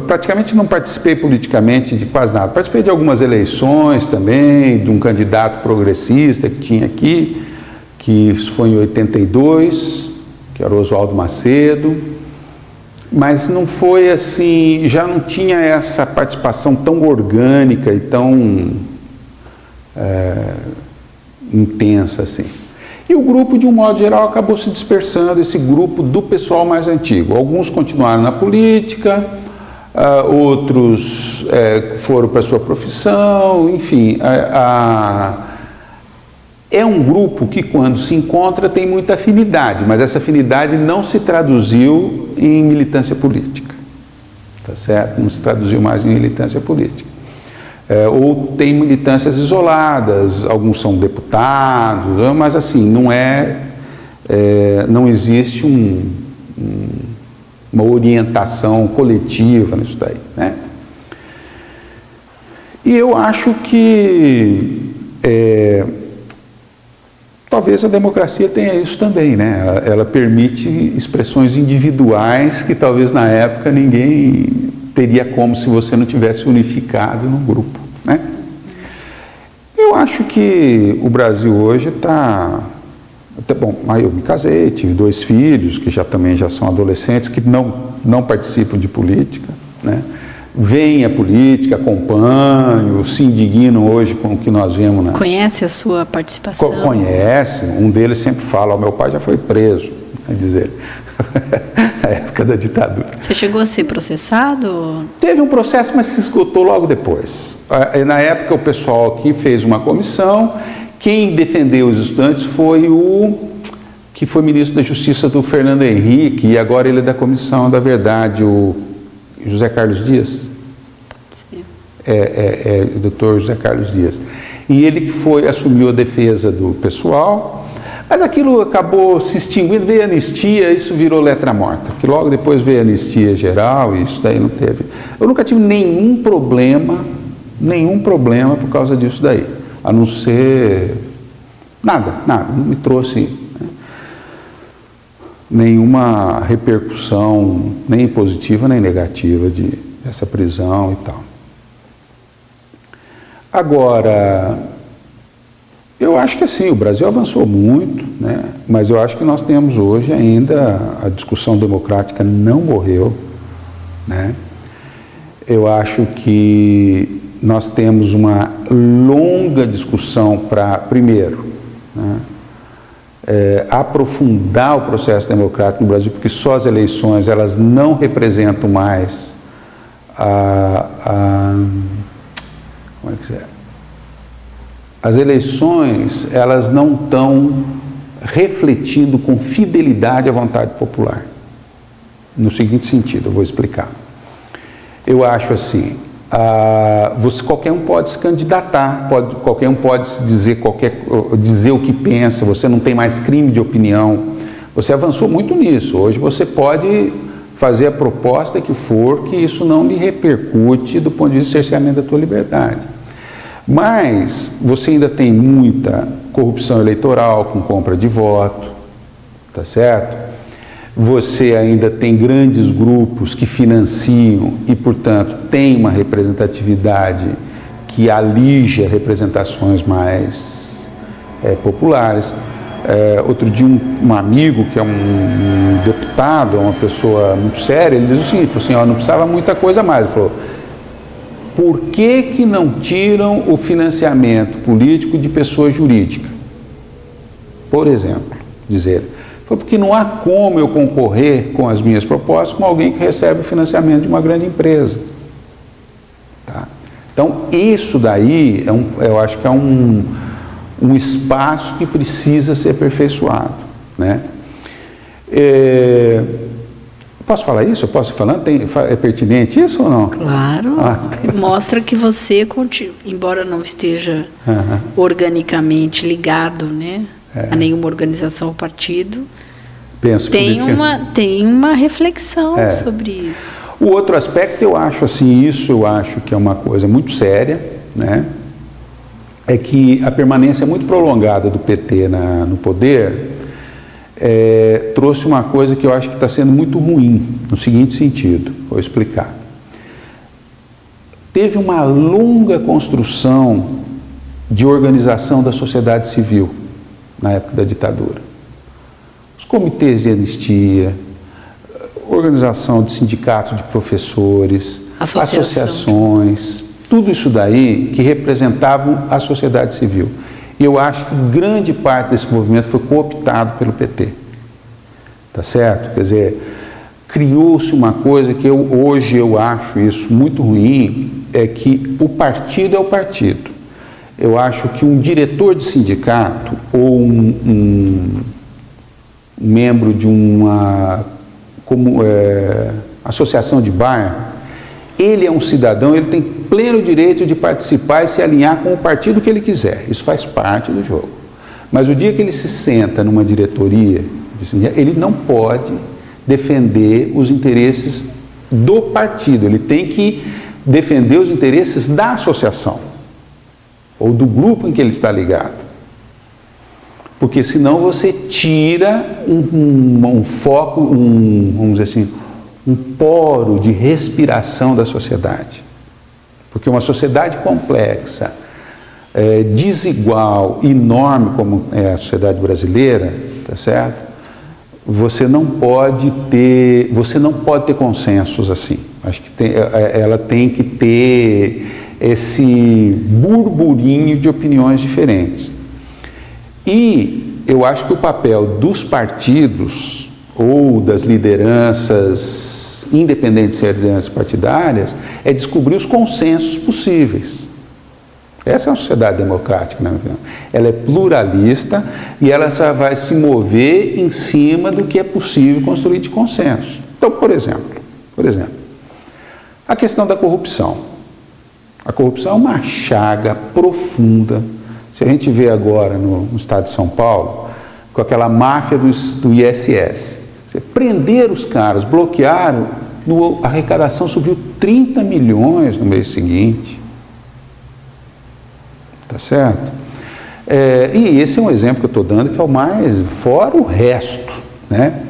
praticamente não participei politicamente de quase nada. Participei de algumas eleições também, de um candidato progressista que tinha aqui, que isso foi em 82, que era o Oswaldo Macedo, mas não foi assim, já não tinha essa participação tão orgânica e tão intensa assim. E o grupo, de um modo geral, acabou se dispersando, esse grupo do pessoal mais antigo. Alguns continuaram na política, outros foram para a sua profissão, enfim. É um grupo que, quando se encontra, tem muita afinidade, mas essa afinidade não se traduziu em militância política, tá certo? Não se traduziu mais em militância política. Ou tem militâncias isoladas, alguns são deputados, mas assim, não existe uma orientação coletiva nisso daí, né? E eu acho que talvez a democracia tenha isso também, né? Ela permite expressões individuais que talvez na época ninguém teria como se você não tivesse unificado no grupo, né? Eu acho que o Brasil hoje está... Bom, aí eu me casei, tive 2 filhos, que também já são adolescentes, que não participam de política, né? Veem a política, acompanham, se indignam hoje com o que nós vemos. Conhece a sua participação? Conhece, um deles sempre fala, meu pai já foi preso, diz ele. Na época da ditadura. Você chegou a ser processado? Teve um processo, mas se esgotou logo depois. Na época o pessoal aqui fez uma comissão, quem defendeu os estudantes foi que foi ministro da Justiça do Fernando Henrique, e agora ele é da Comissão da Verdade, o José Carlos Dias. Sim. O doutor José Carlos Dias. E ele que assumiu a defesa do pessoal. Mas aquilo acabou se extinguindo, veio a anistia, isso virou letra morta, que logo depois veio a anistia geral e isso daí não teve. Eu nunca tive nenhum problema por causa disso daí, a não ser nada, não me trouxe nenhuma repercussão, nem positiva nem negativa dessa prisão e tal. Agora, eu acho que assim, o Brasil avançou muito, né? Mas eu acho que nós temos hoje ainda, a discussão democrática não morreu, né? Eu acho que nós temos uma longa discussão para, primeiro, né, aprofundar o processo democrático no Brasil, porque só as eleições, elas não representam mais como é que é? As eleições, elas não estão refletindo com fidelidade a vontade popular. No seguinte sentido, eu vou explicar. Eu acho assim, qualquer um pode se candidatar, qualquer um pode dizer o que pensa, você não tem mais crime de opinião. Você avançou muito nisso. Hoje você pode fazer a proposta que for, que isso não lhe repercute do ponto de vista de cerceamento da tua liberdade. Mas você ainda tem muita corrupção eleitoral com compra de voto, tá certo? Você ainda tem grandes grupos que financiam e, portanto, tem uma representatividade que alija representações mais populares. Outro dia um amigo, que é um deputado, uma pessoa muito séria, ele diz o seguinte, falou assim, não precisava muita coisa mais. Ele falou, por que não tiram o financiamento político de pessoa jurídica? Por exemplo, dizer, foi porque não há como eu concorrer com as minhas propostas com alguém que recebe o financiamento de uma grande empresa. Tá? Então, isso daí, eu acho que é um espaço que precisa ser aperfeiçoado, né? Posso falar isso? Eu posso ir falando? É pertinente isso ou não? Claro. Mostra que você, embora não esteja organicamente ligado, né, a nenhuma organização ou partido, tem uma reflexão sobre isso. O outro aspecto, eu acho que é uma coisa muito séria, né? É que a permanência muito prolongada do PT no poder trouxe uma coisa que eu acho que está sendo muito ruim, no seguinte sentido, vou explicar. Teve uma longa construção de organização da sociedade civil na época da ditadura. Os comitês de anistia, organização de sindicatos de professores, associações, tudo isso daí que representavam a sociedade civil. E eu acho que grande parte desse movimento foi cooptado pelo PT. Tá certo? Quer dizer, criou-se uma coisa que hoje eu acho isso muito ruim, é que o partido é o partido. Eu acho que um diretor de sindicato ou um membro de uma associação de bairro, ele é um cidadão, ele tem pleno direito de participar e se alinhar com o partido que ele quiser. Isso faz parte do jogo. Mas o dia que ele se senta numa diretoria, ele não pode defender os interesses do partido. Ele tem que defender os interesses da associação ou do grupo em que ele está ligado. Porque senão você tira um foco, vamos dizer assim, um poro de respiração da sociedade. Porque uma sociedade complexa, desigual, enorme como é a sociedade brasileira, tá certo? Você não pode ter consensos assim. Acho que ela tem que ter esse burburinho de opiniões diferentes. E eu acho que o papel dos partidos ou das lideranças, independentes de lideranças partidárias, é descobrir os consensos possíveis. Essa é uma sociedade democrática, na minha opinião. Ela é pluralista e ela só vai se mover em cima do que é possível construir de consenso. Então, por exemplo, a questão da corrupção. A corrupção é uma chaga profunda. Se a gente vê agora no estado de São Paulo, com aquela máfia do ISS, prenderam os caras, bloquearam, a arrecadação subiu 30 milhões no mês seguinte. Tá certo? E esse é um exemplo que eu estou dando, que é o mais, fora o resto, né?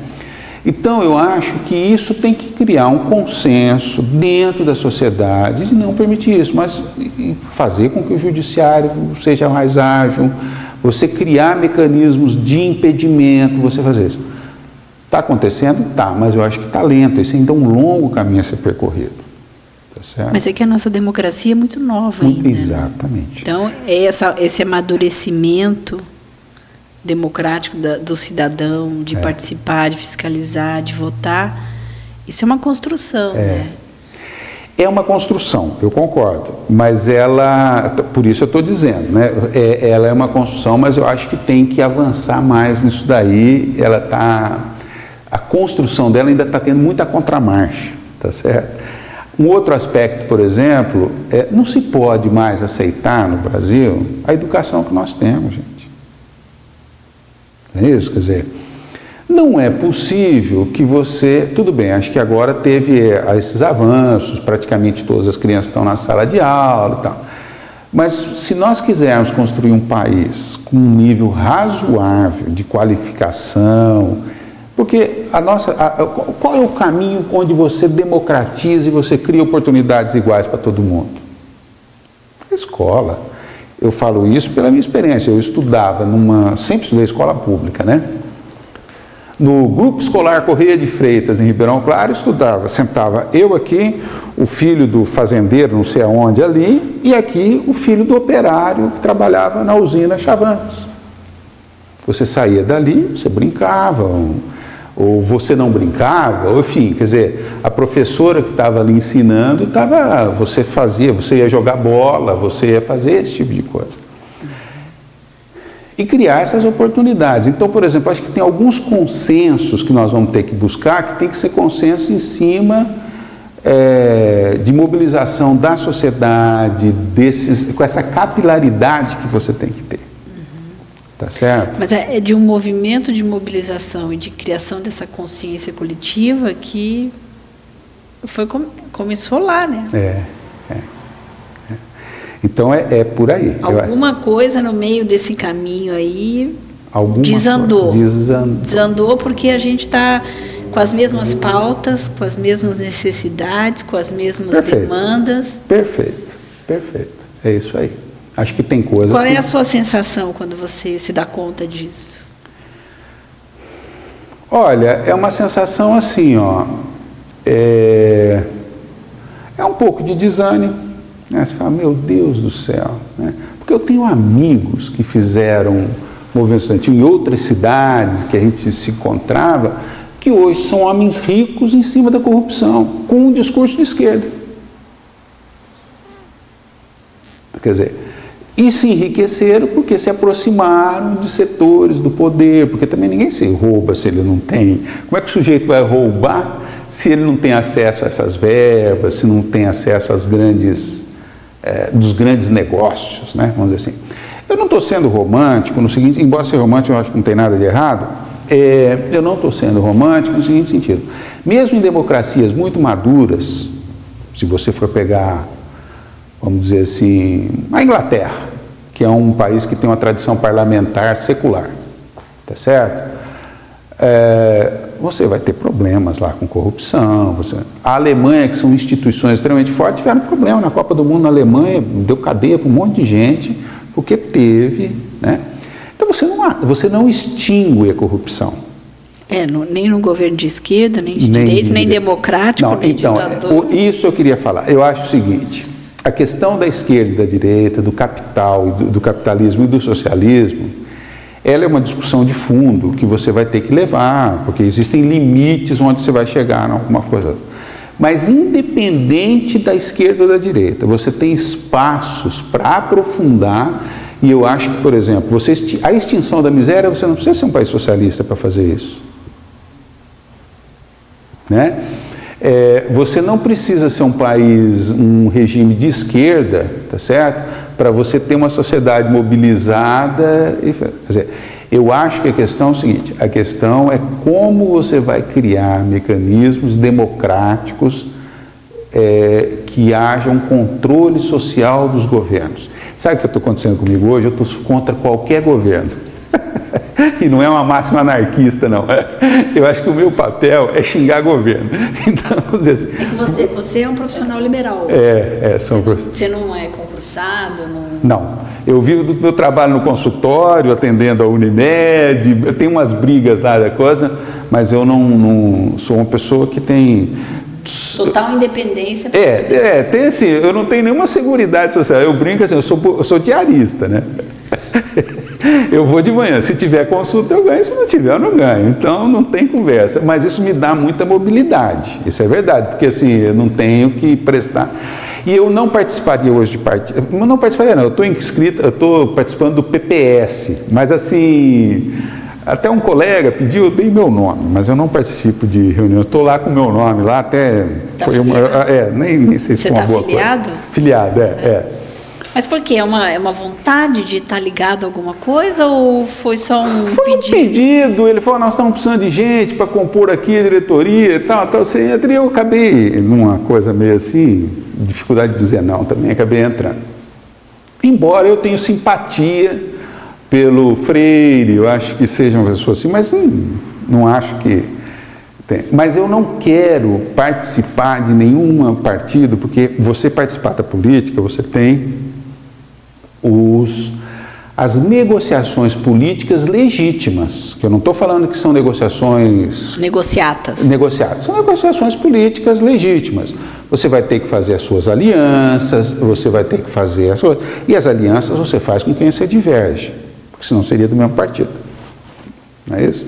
Então, eu acho que isso tem que criar um consenso dentro da sociedade de não permitir isso, mas fazer com que o judiciário seja mais ágil, você criar mecanismos de impedimento, você fazer isso. Está acontecendo? Tá, mas eu acho que está lento, isso ainda é um longo caminho a ser percorrido. Tá certo? Mas é que a nossa democracia é muito nova ainda. Exatamente. Então, esse amadurecimento democrático do cidadão, de participar, de fiscalizar, de votar, isso é uma construção, né? É uma construção, eu concordo, mas por isso eu estou dizendo, né? Ela é uma construção, mas eu acho que tem que avançar mais nisso daí. A construção dela ainda está tendo muita contramarcha, tá certo? Um outro aspecto, por exemplo, não se pode mais aceitar no Brasil a educação que nós temos, gente. É isso, quer dizer, não é possível que você... Tudo bem, acho que agora teve esses avanços, praticamente todas as crianças estão na sala de aula e tal. Mas se nós quisermos construir um país com um nível razoável de qualificação, porque qual é o caminho onde você democratiza e você cria oportunidades iguais para todo mundo? A escola. Eu falo isso pela minha experiência. Eu estudava sempre estudei escola pública, né? No grupo escolar Correia de Freitas, em Ribeirão Claro, sentava eu aqui, o filho do fazendeiro, não sei aonde ali, e aqui o filho do operário que trabalhava na usina Chavantes. Você saía dali, você brincava, ou você não brincava, ou enfim, quer dizer, a professora que estava ali ensinando, você ia jogar bola, você ia fazer esse tipo de coisa. E criar essas oportunidades. Então, por exemplo, acho que tem alguns consensos que nós vamos ter que buscar, que tem que ser consenso em cima de mobilização da sociedade, com essa capilaridade que você tem que ter. Tá certo? Mas é de um movimento de mobilização e de criação dessa consciência coletiva que começou lá, né? Então é por aí. Alguma coisa no meio desse caminho aí desandou. Desandou porque a gente está com as mesmas pautas, com as mesmas necessidades, com as mesmas demandas. Perfeito. É isso aí. Acho que tem coisas. Qual é a sua sensação quando você se dá conta disso? Olha, é uma sensação assim, é um pouco de desânimo. Você fala, meu Deus do céu, né? Porque eu tenho amigos que fizeram movimento estudantil em outras cidades que a gente se encontrava, que hoje são homens ricos em cima da corrupção, com um discurso de esquerda. Quer dizer, e se enriqueceram porque se aproximaram de setores do poder, porque também ninguém se rouba se ele não tem. Como é que o sujeito vai roubar se ele não tem acesso a essas verbas, se não tem acesso às dos grandes negócios, né? Vamos dizer assim. Eu não estou sendo romântico no seguinte, embora ser romântico eu acho que não tem nada de errado, eu não estou sendo romântico no seguinte sentido. Mesmo em democracias muito maduras, se você for pegar, vamos dizer assim, a Inglaterra, que é um país que tem uma tradição parlamentar secular, tá certo? Você vai ter problemas lá com corrupção. A Alemanha, que são instituições extremamente fortes, tiveram problema na Copa do Mundo na Alemanha, deu cadeia para um monte de gente, porque teve, né? Então você não extingue a corrupção. Nem no governo de esquerda, nem de direita, nem democrático, não, nem então, ditador. Isso eu queria falar. Eu acho o seguinte, a questão da esquerda e da direita, do capital, do capitalismo e do socialismo, ela é uma discussão de fundo que você vai ter que levar, porque existem limites onde você vai chegar em alguma coisa. Mas independente da esquerda ou da direita, você tem espaços para aprofundar, e eu acho que, por exemplo, a extinção da miséria, você não precisa ser um país socialista para fazer isso. Né? Você não precisa ser um regime de esquerda, tá certo? Para você ter uma sociedade mobilizada. Quer dizer, eu acho que a questão é o seguinte, a questão é como você vai criar mecanismos democráticos que haja um controle social dos governos. Sabe o que está acontecendo comigo hoje? Eu estou contra qualquer governo. E não é uma máxima anarquista, não. Eu acho que o meu papel é xingar governo. Então, vamos dizer assim, é que você é um profissional liberal. Você não é concursado? Não. Eu vivo do meu trabalho no consultório, atendendo a Unimed, eu tenho umas brigas lá da coisa, mas eu não sou uma pessoa que tem... Total independência. Tem assim, eu não tenho nenhuma seguridade social. Eu brinco assim, eu sou diarista, né? Eu vou de manhã, se tiver consulta eu ganho, se não tiver eu não ganho, então não tem conversa, mas isso me dá muita mobilidade, isso é verdade, porque assim, eu não tenho que prestar, e eu não participaria hoje de partido, não participaria não, eu estou inscrito, eu estou participando do PPS, mas assim, até um colega pediu, eu dei meu nome, mas eu não participo de reunião, estou lá com o meu nome, lá até, nem sei se foi uma boa coisa. Você está filiado? Filiado, Mas por quê? É uma vontade de estar ligado a alguma coisa ou foi só um pedido? Foi um pedido, ele falou, nós estamos precisando de gente para compor aqui a diretoria e tal, você entra, e eu acabei numa coisa meio assim, dificuldade de dizer não, também acabei entrando. Embora eu tenha simpatia pelo Freire, eu acho que seja uma pessoa assim, mas não acho que tem. Mas eu não quero participar de nenhum partido, porque você participar da política, você tem as negociações políticas legítimas, que eu não estou falando que são negociações... Negociatas. São negociações políticas legítimas. Você vai ter que fazer as suas alianças, você vai ter que fazer as suas... E as alianças você faz com quem você diverge, porque senão seria do mesmo partido. Não é isso?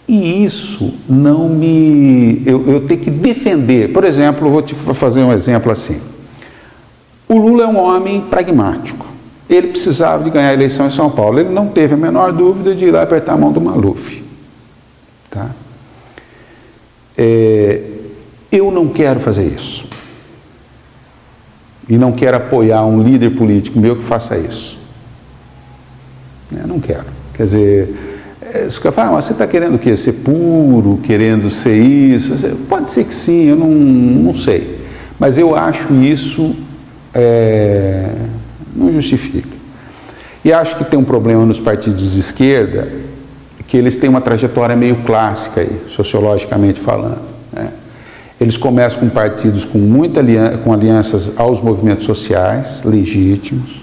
E isso não me... Eu tenho que defender. Por exemplo, eu vou te fazer um exemplo assim. O Lula é um homem pragmático. Ele precisava de ganhar a eleição em São Paulo. Ele não teve a menor dúvida de ir lá apertar a mão do Maluf. Tá? Eu não quero fazer isso. E não quero apoiar um líder político meu que faça isso. Eu não quero. Quer dizer, você fala, mas você está querendo o quê? Ser puro, querendo ser isso? Pode ser que sim, eu não sei. Mas eu acho isso não justifica. E acho que tem um problema nos partidos de esquerda, que eles têm uma trajetória meio clássica aí, sociologicamente falando, né? Eles começam com partidos com alianças aos movimentos sociais, legítimos.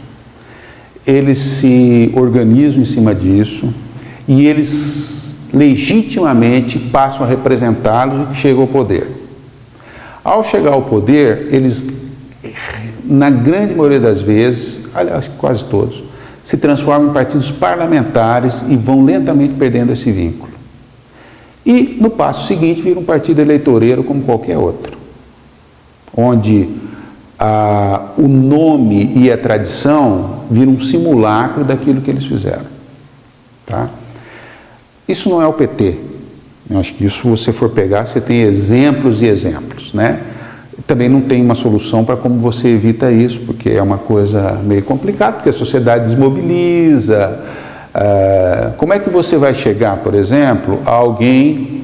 Eles se organizam em cima disso e eles legitimamente passam a representá-los e chegam ao poder. Ao chegar ao poder, eles, na grande maioria das vezes, aliás, quase todos, se transformam em partidos parlamentares e vão lentamente perdendo esse vínculo. E, no passo seguinte, vira um partido eleitoreiro como qualquer outro, onde o nome e a tradição viram um simulacro daquilo que eles fizeram. Tá? Isso não é o PT. Eu acho que isso, se você for pegar, você tem exemplos e exemplos, né? Também não tem uma solução para como você evita isso, porque é uma coisa meio complicada, porque a sociedade desmobiliza. Como é que você vai chegar, por exemplo, a alguém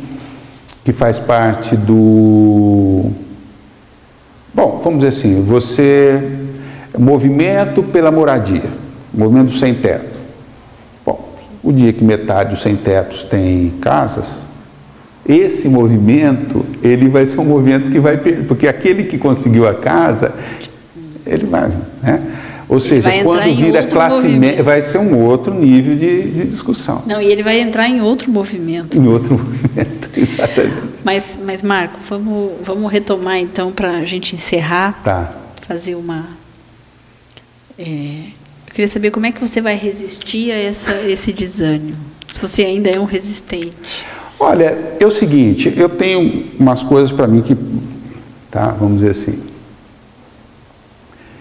que faz parte do... Bom, vamos dizer assim, movimento pela moradia, movimento sem teto. Bom, o dia que metade dos sem tetos tem casas, esse movimento, ele vai ser um movimento que vai perder, porque aquele que conseguiu a casa, ele vai, né? Ou seja, quando vira classe média, vai ser um outro nível de discussão. Não, e ele vai entrar em outro movimento. Em outro movimento, exatamente. Mas Marco, vamos retomar então para a gente encerrar. Tá. Fazer uma... eu queria saber como é que você vai resistir a esse desânimo, se você ainda é um resistente. Olha, é o seguinte, eu tenho umas coisas para mim que, tá, vamos dizer assim,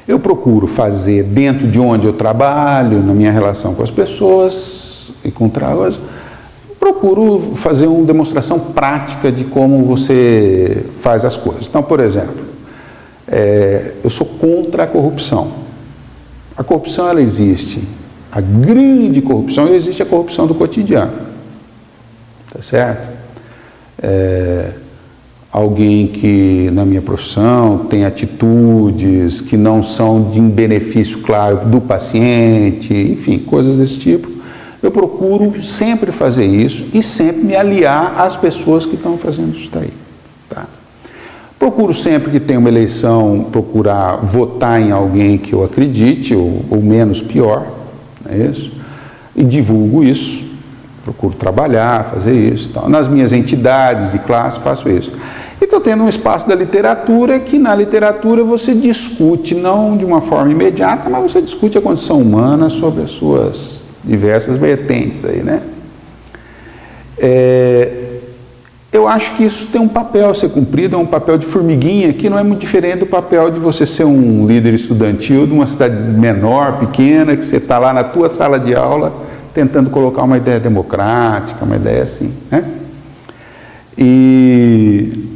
eu procuro fazer dentro de onde eu trabalho, na minha relação com as pessoas e com o trabalho, procuro fazer uma demonstração prática de como você faz as coisas. Então, por exemplo, eu sou contra a corrupção. A corrupção, ela existe. A grande corrupção, existe a corrupção do cotidiano. Tá certo? Alguém que, na minha profissão, tem atitudes que não são de benefício, claro, do paciente, enfim, coisas desse tipo. Eu procuro sempre fazer isso e sempre me aliar às pessoas que estão fazendo isso daí. Tá? Procuro sempre que tem uma eleição, procurar votar em alguém que eu acredite, ou menos pior, não é isso? E divulgo isso. Procuro trabalhar, fazer isso. Então, nas minhas entidades de classe, faço isso. E estou tendo um espaço da literatura que, na literatura, você discute, não de uma forma imediata, mas você discute a condição humana sobre as suas diversas vertentes aí, né? Eu acho que isso tem um papel a ser cumprido, é um papel de formiguinha, que não é muito diferente do papel de você ser um líder estudantil de uma cidade menor, pequena, que você está lá na tua sala de aula tentando colocar uma ideia democrática, uma ideia assim, né? E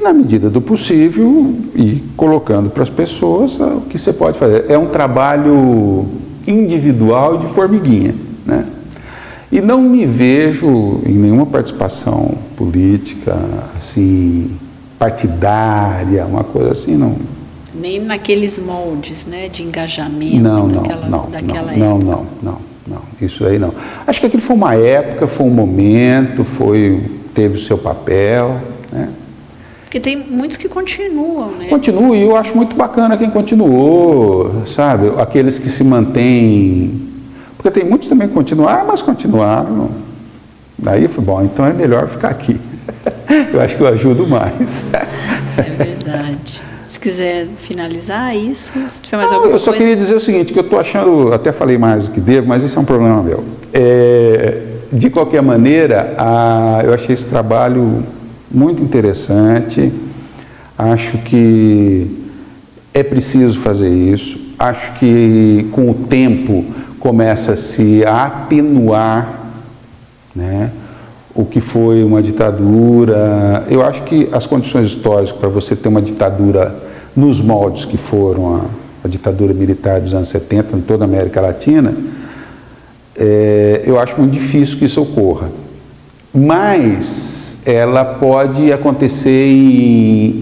na medida do possível, e colocando para as pessoas o que você pode fazer. É um trabalho individual de formiguinha, né? E não me vejo em nenhuma participação política, assim, partidária, uma coisa assim, não. Nem naqueles moldes, né, de engajamento daquela época. Não, isso aí não. Acho que aquilo foi uma época, foi um momento, teve o seu papel, né? Porque tem muitos que continuam, né? Continuam, e eu acho muito bacana quem continuou, sabe? Aqueles que se mantêm... Porque tem muitos também que continuaram, mas continuaram. Daí foi bom, então é melhor ficar aqui. Eu acho que eu ajudo mais. É verdade. Se quiser finalizar isso, se tiver mais alguma coisa... Eu só queria dizer o seguinte, que eu estou achando, até falei mais do que devo, mas isso é um problema meu. De qualquer maneira, eu achei esse trabalho muito interessante, acho que é preciso fazer isso, acho que com o tempo começa-se a atenuar, né, o que foi uma ditadura. Eu acho que as condições históricas para você ter uma ditadura nos moldes que foram a ditadura militar dos anos 70 em toda a América Latina, eu acho muito difícil que isso ocorra. Mas ela pode acontecer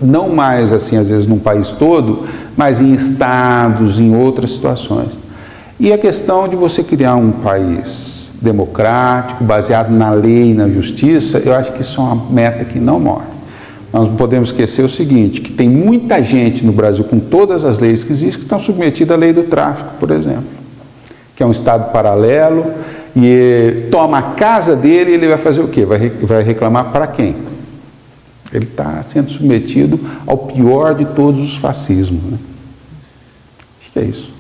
não mais assim, às vezes, num país todo, mas em estados, em outras situações. E a questão de você criar um país democrático, baseado na lei e na justiça, eu acho que isso é uma meta que não morre. Nós não podemos esquecer o seguinte, que tem muita gente no Brasil, com todas as leis que existem, que estão submetidas à lei do tráfico, por exemplo, que é um estado paralelo, e toma a casa dele e ele vai fazer o quê? Vai reclamar para quem? Ele está sendo submetido ao pior de todos os fascismos, né? Acho que é isso.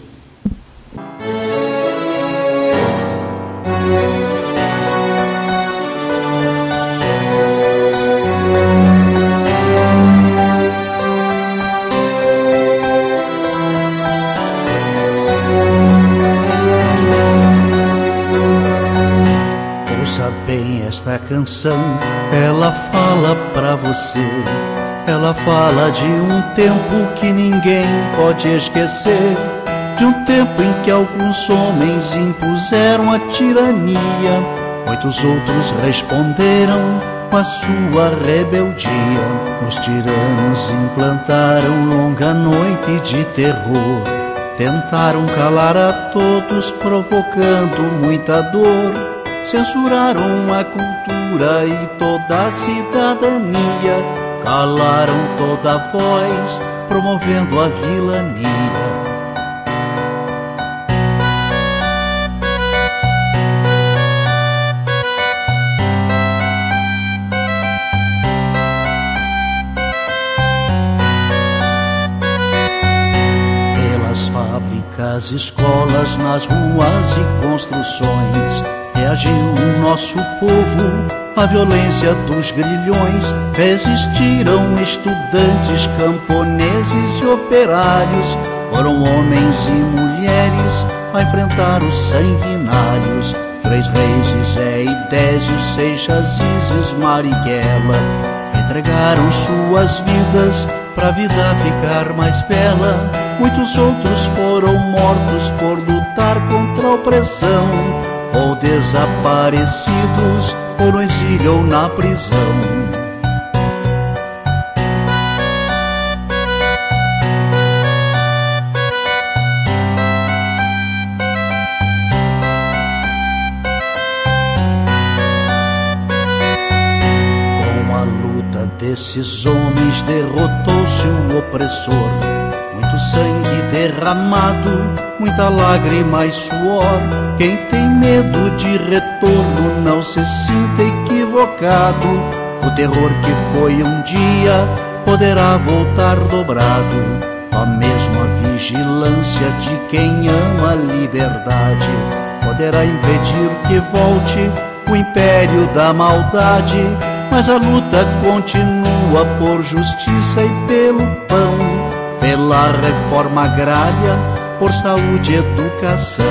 Ouça bem esta canção, ela fala pra você. Ela fala de um tempo que ninguém pode esquecer, de um tempo em que alguns homens impuseram a tirania, muitos outros responderam com a sua rebeldia. Os tiranos implantaram longa noite de terror, tentaram calar a todos, provocando muita dor. Censuraram a cultura e toda a cidadania, calaram toda a voz, promovendo a vilania. Pelas fábricas, escolas, nas ruas e construções, reagiu o nosso povo à violência dos grilhões. Resistiram estudantes, camponeses e operários, foram homens e mulheres a enfrentar os sanguinários. Três Reis, Zé e Désio, Seixas, Isis, Marighella entregaram suas vidas pra vida ficar mais bela. Muitos outros foram mortos por lutar contra a opressão, ou desaparecidos, ou no exílio ou na prisão. Com a luta desses homens derrotou-se o opressor. Muito sangue derramado, muita lágrima e suor. Quem tem medo de retorno não se sinta equivocado. O terror que foi um dia poderá voltar dobrado. A mesma vigilância de quem ama a liberdade poderá impedir que volte o império da maldade. Mas a luta continua por justiça e pelo pão, pela reforma agrária, por saúde e educação.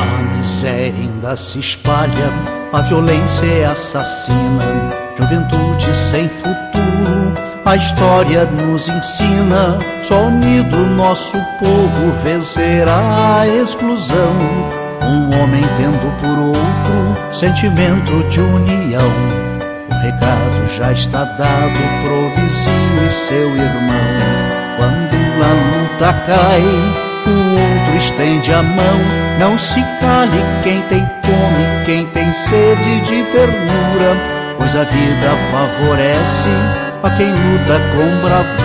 A miséria ainda se espalha, a violência é assassina, juventude sem futuro, a história nos ensina. Só unido nosso povo vencerá a exclusão. Um homem tendo por outro sentimento de união. O recado já está dado pro vizinho e seu irmão. Quando a luta cai, o outro estende a mão. Não se cale quem tem fome, quem tem sede de ternura. pois a vida favorece a quem luta com bravura.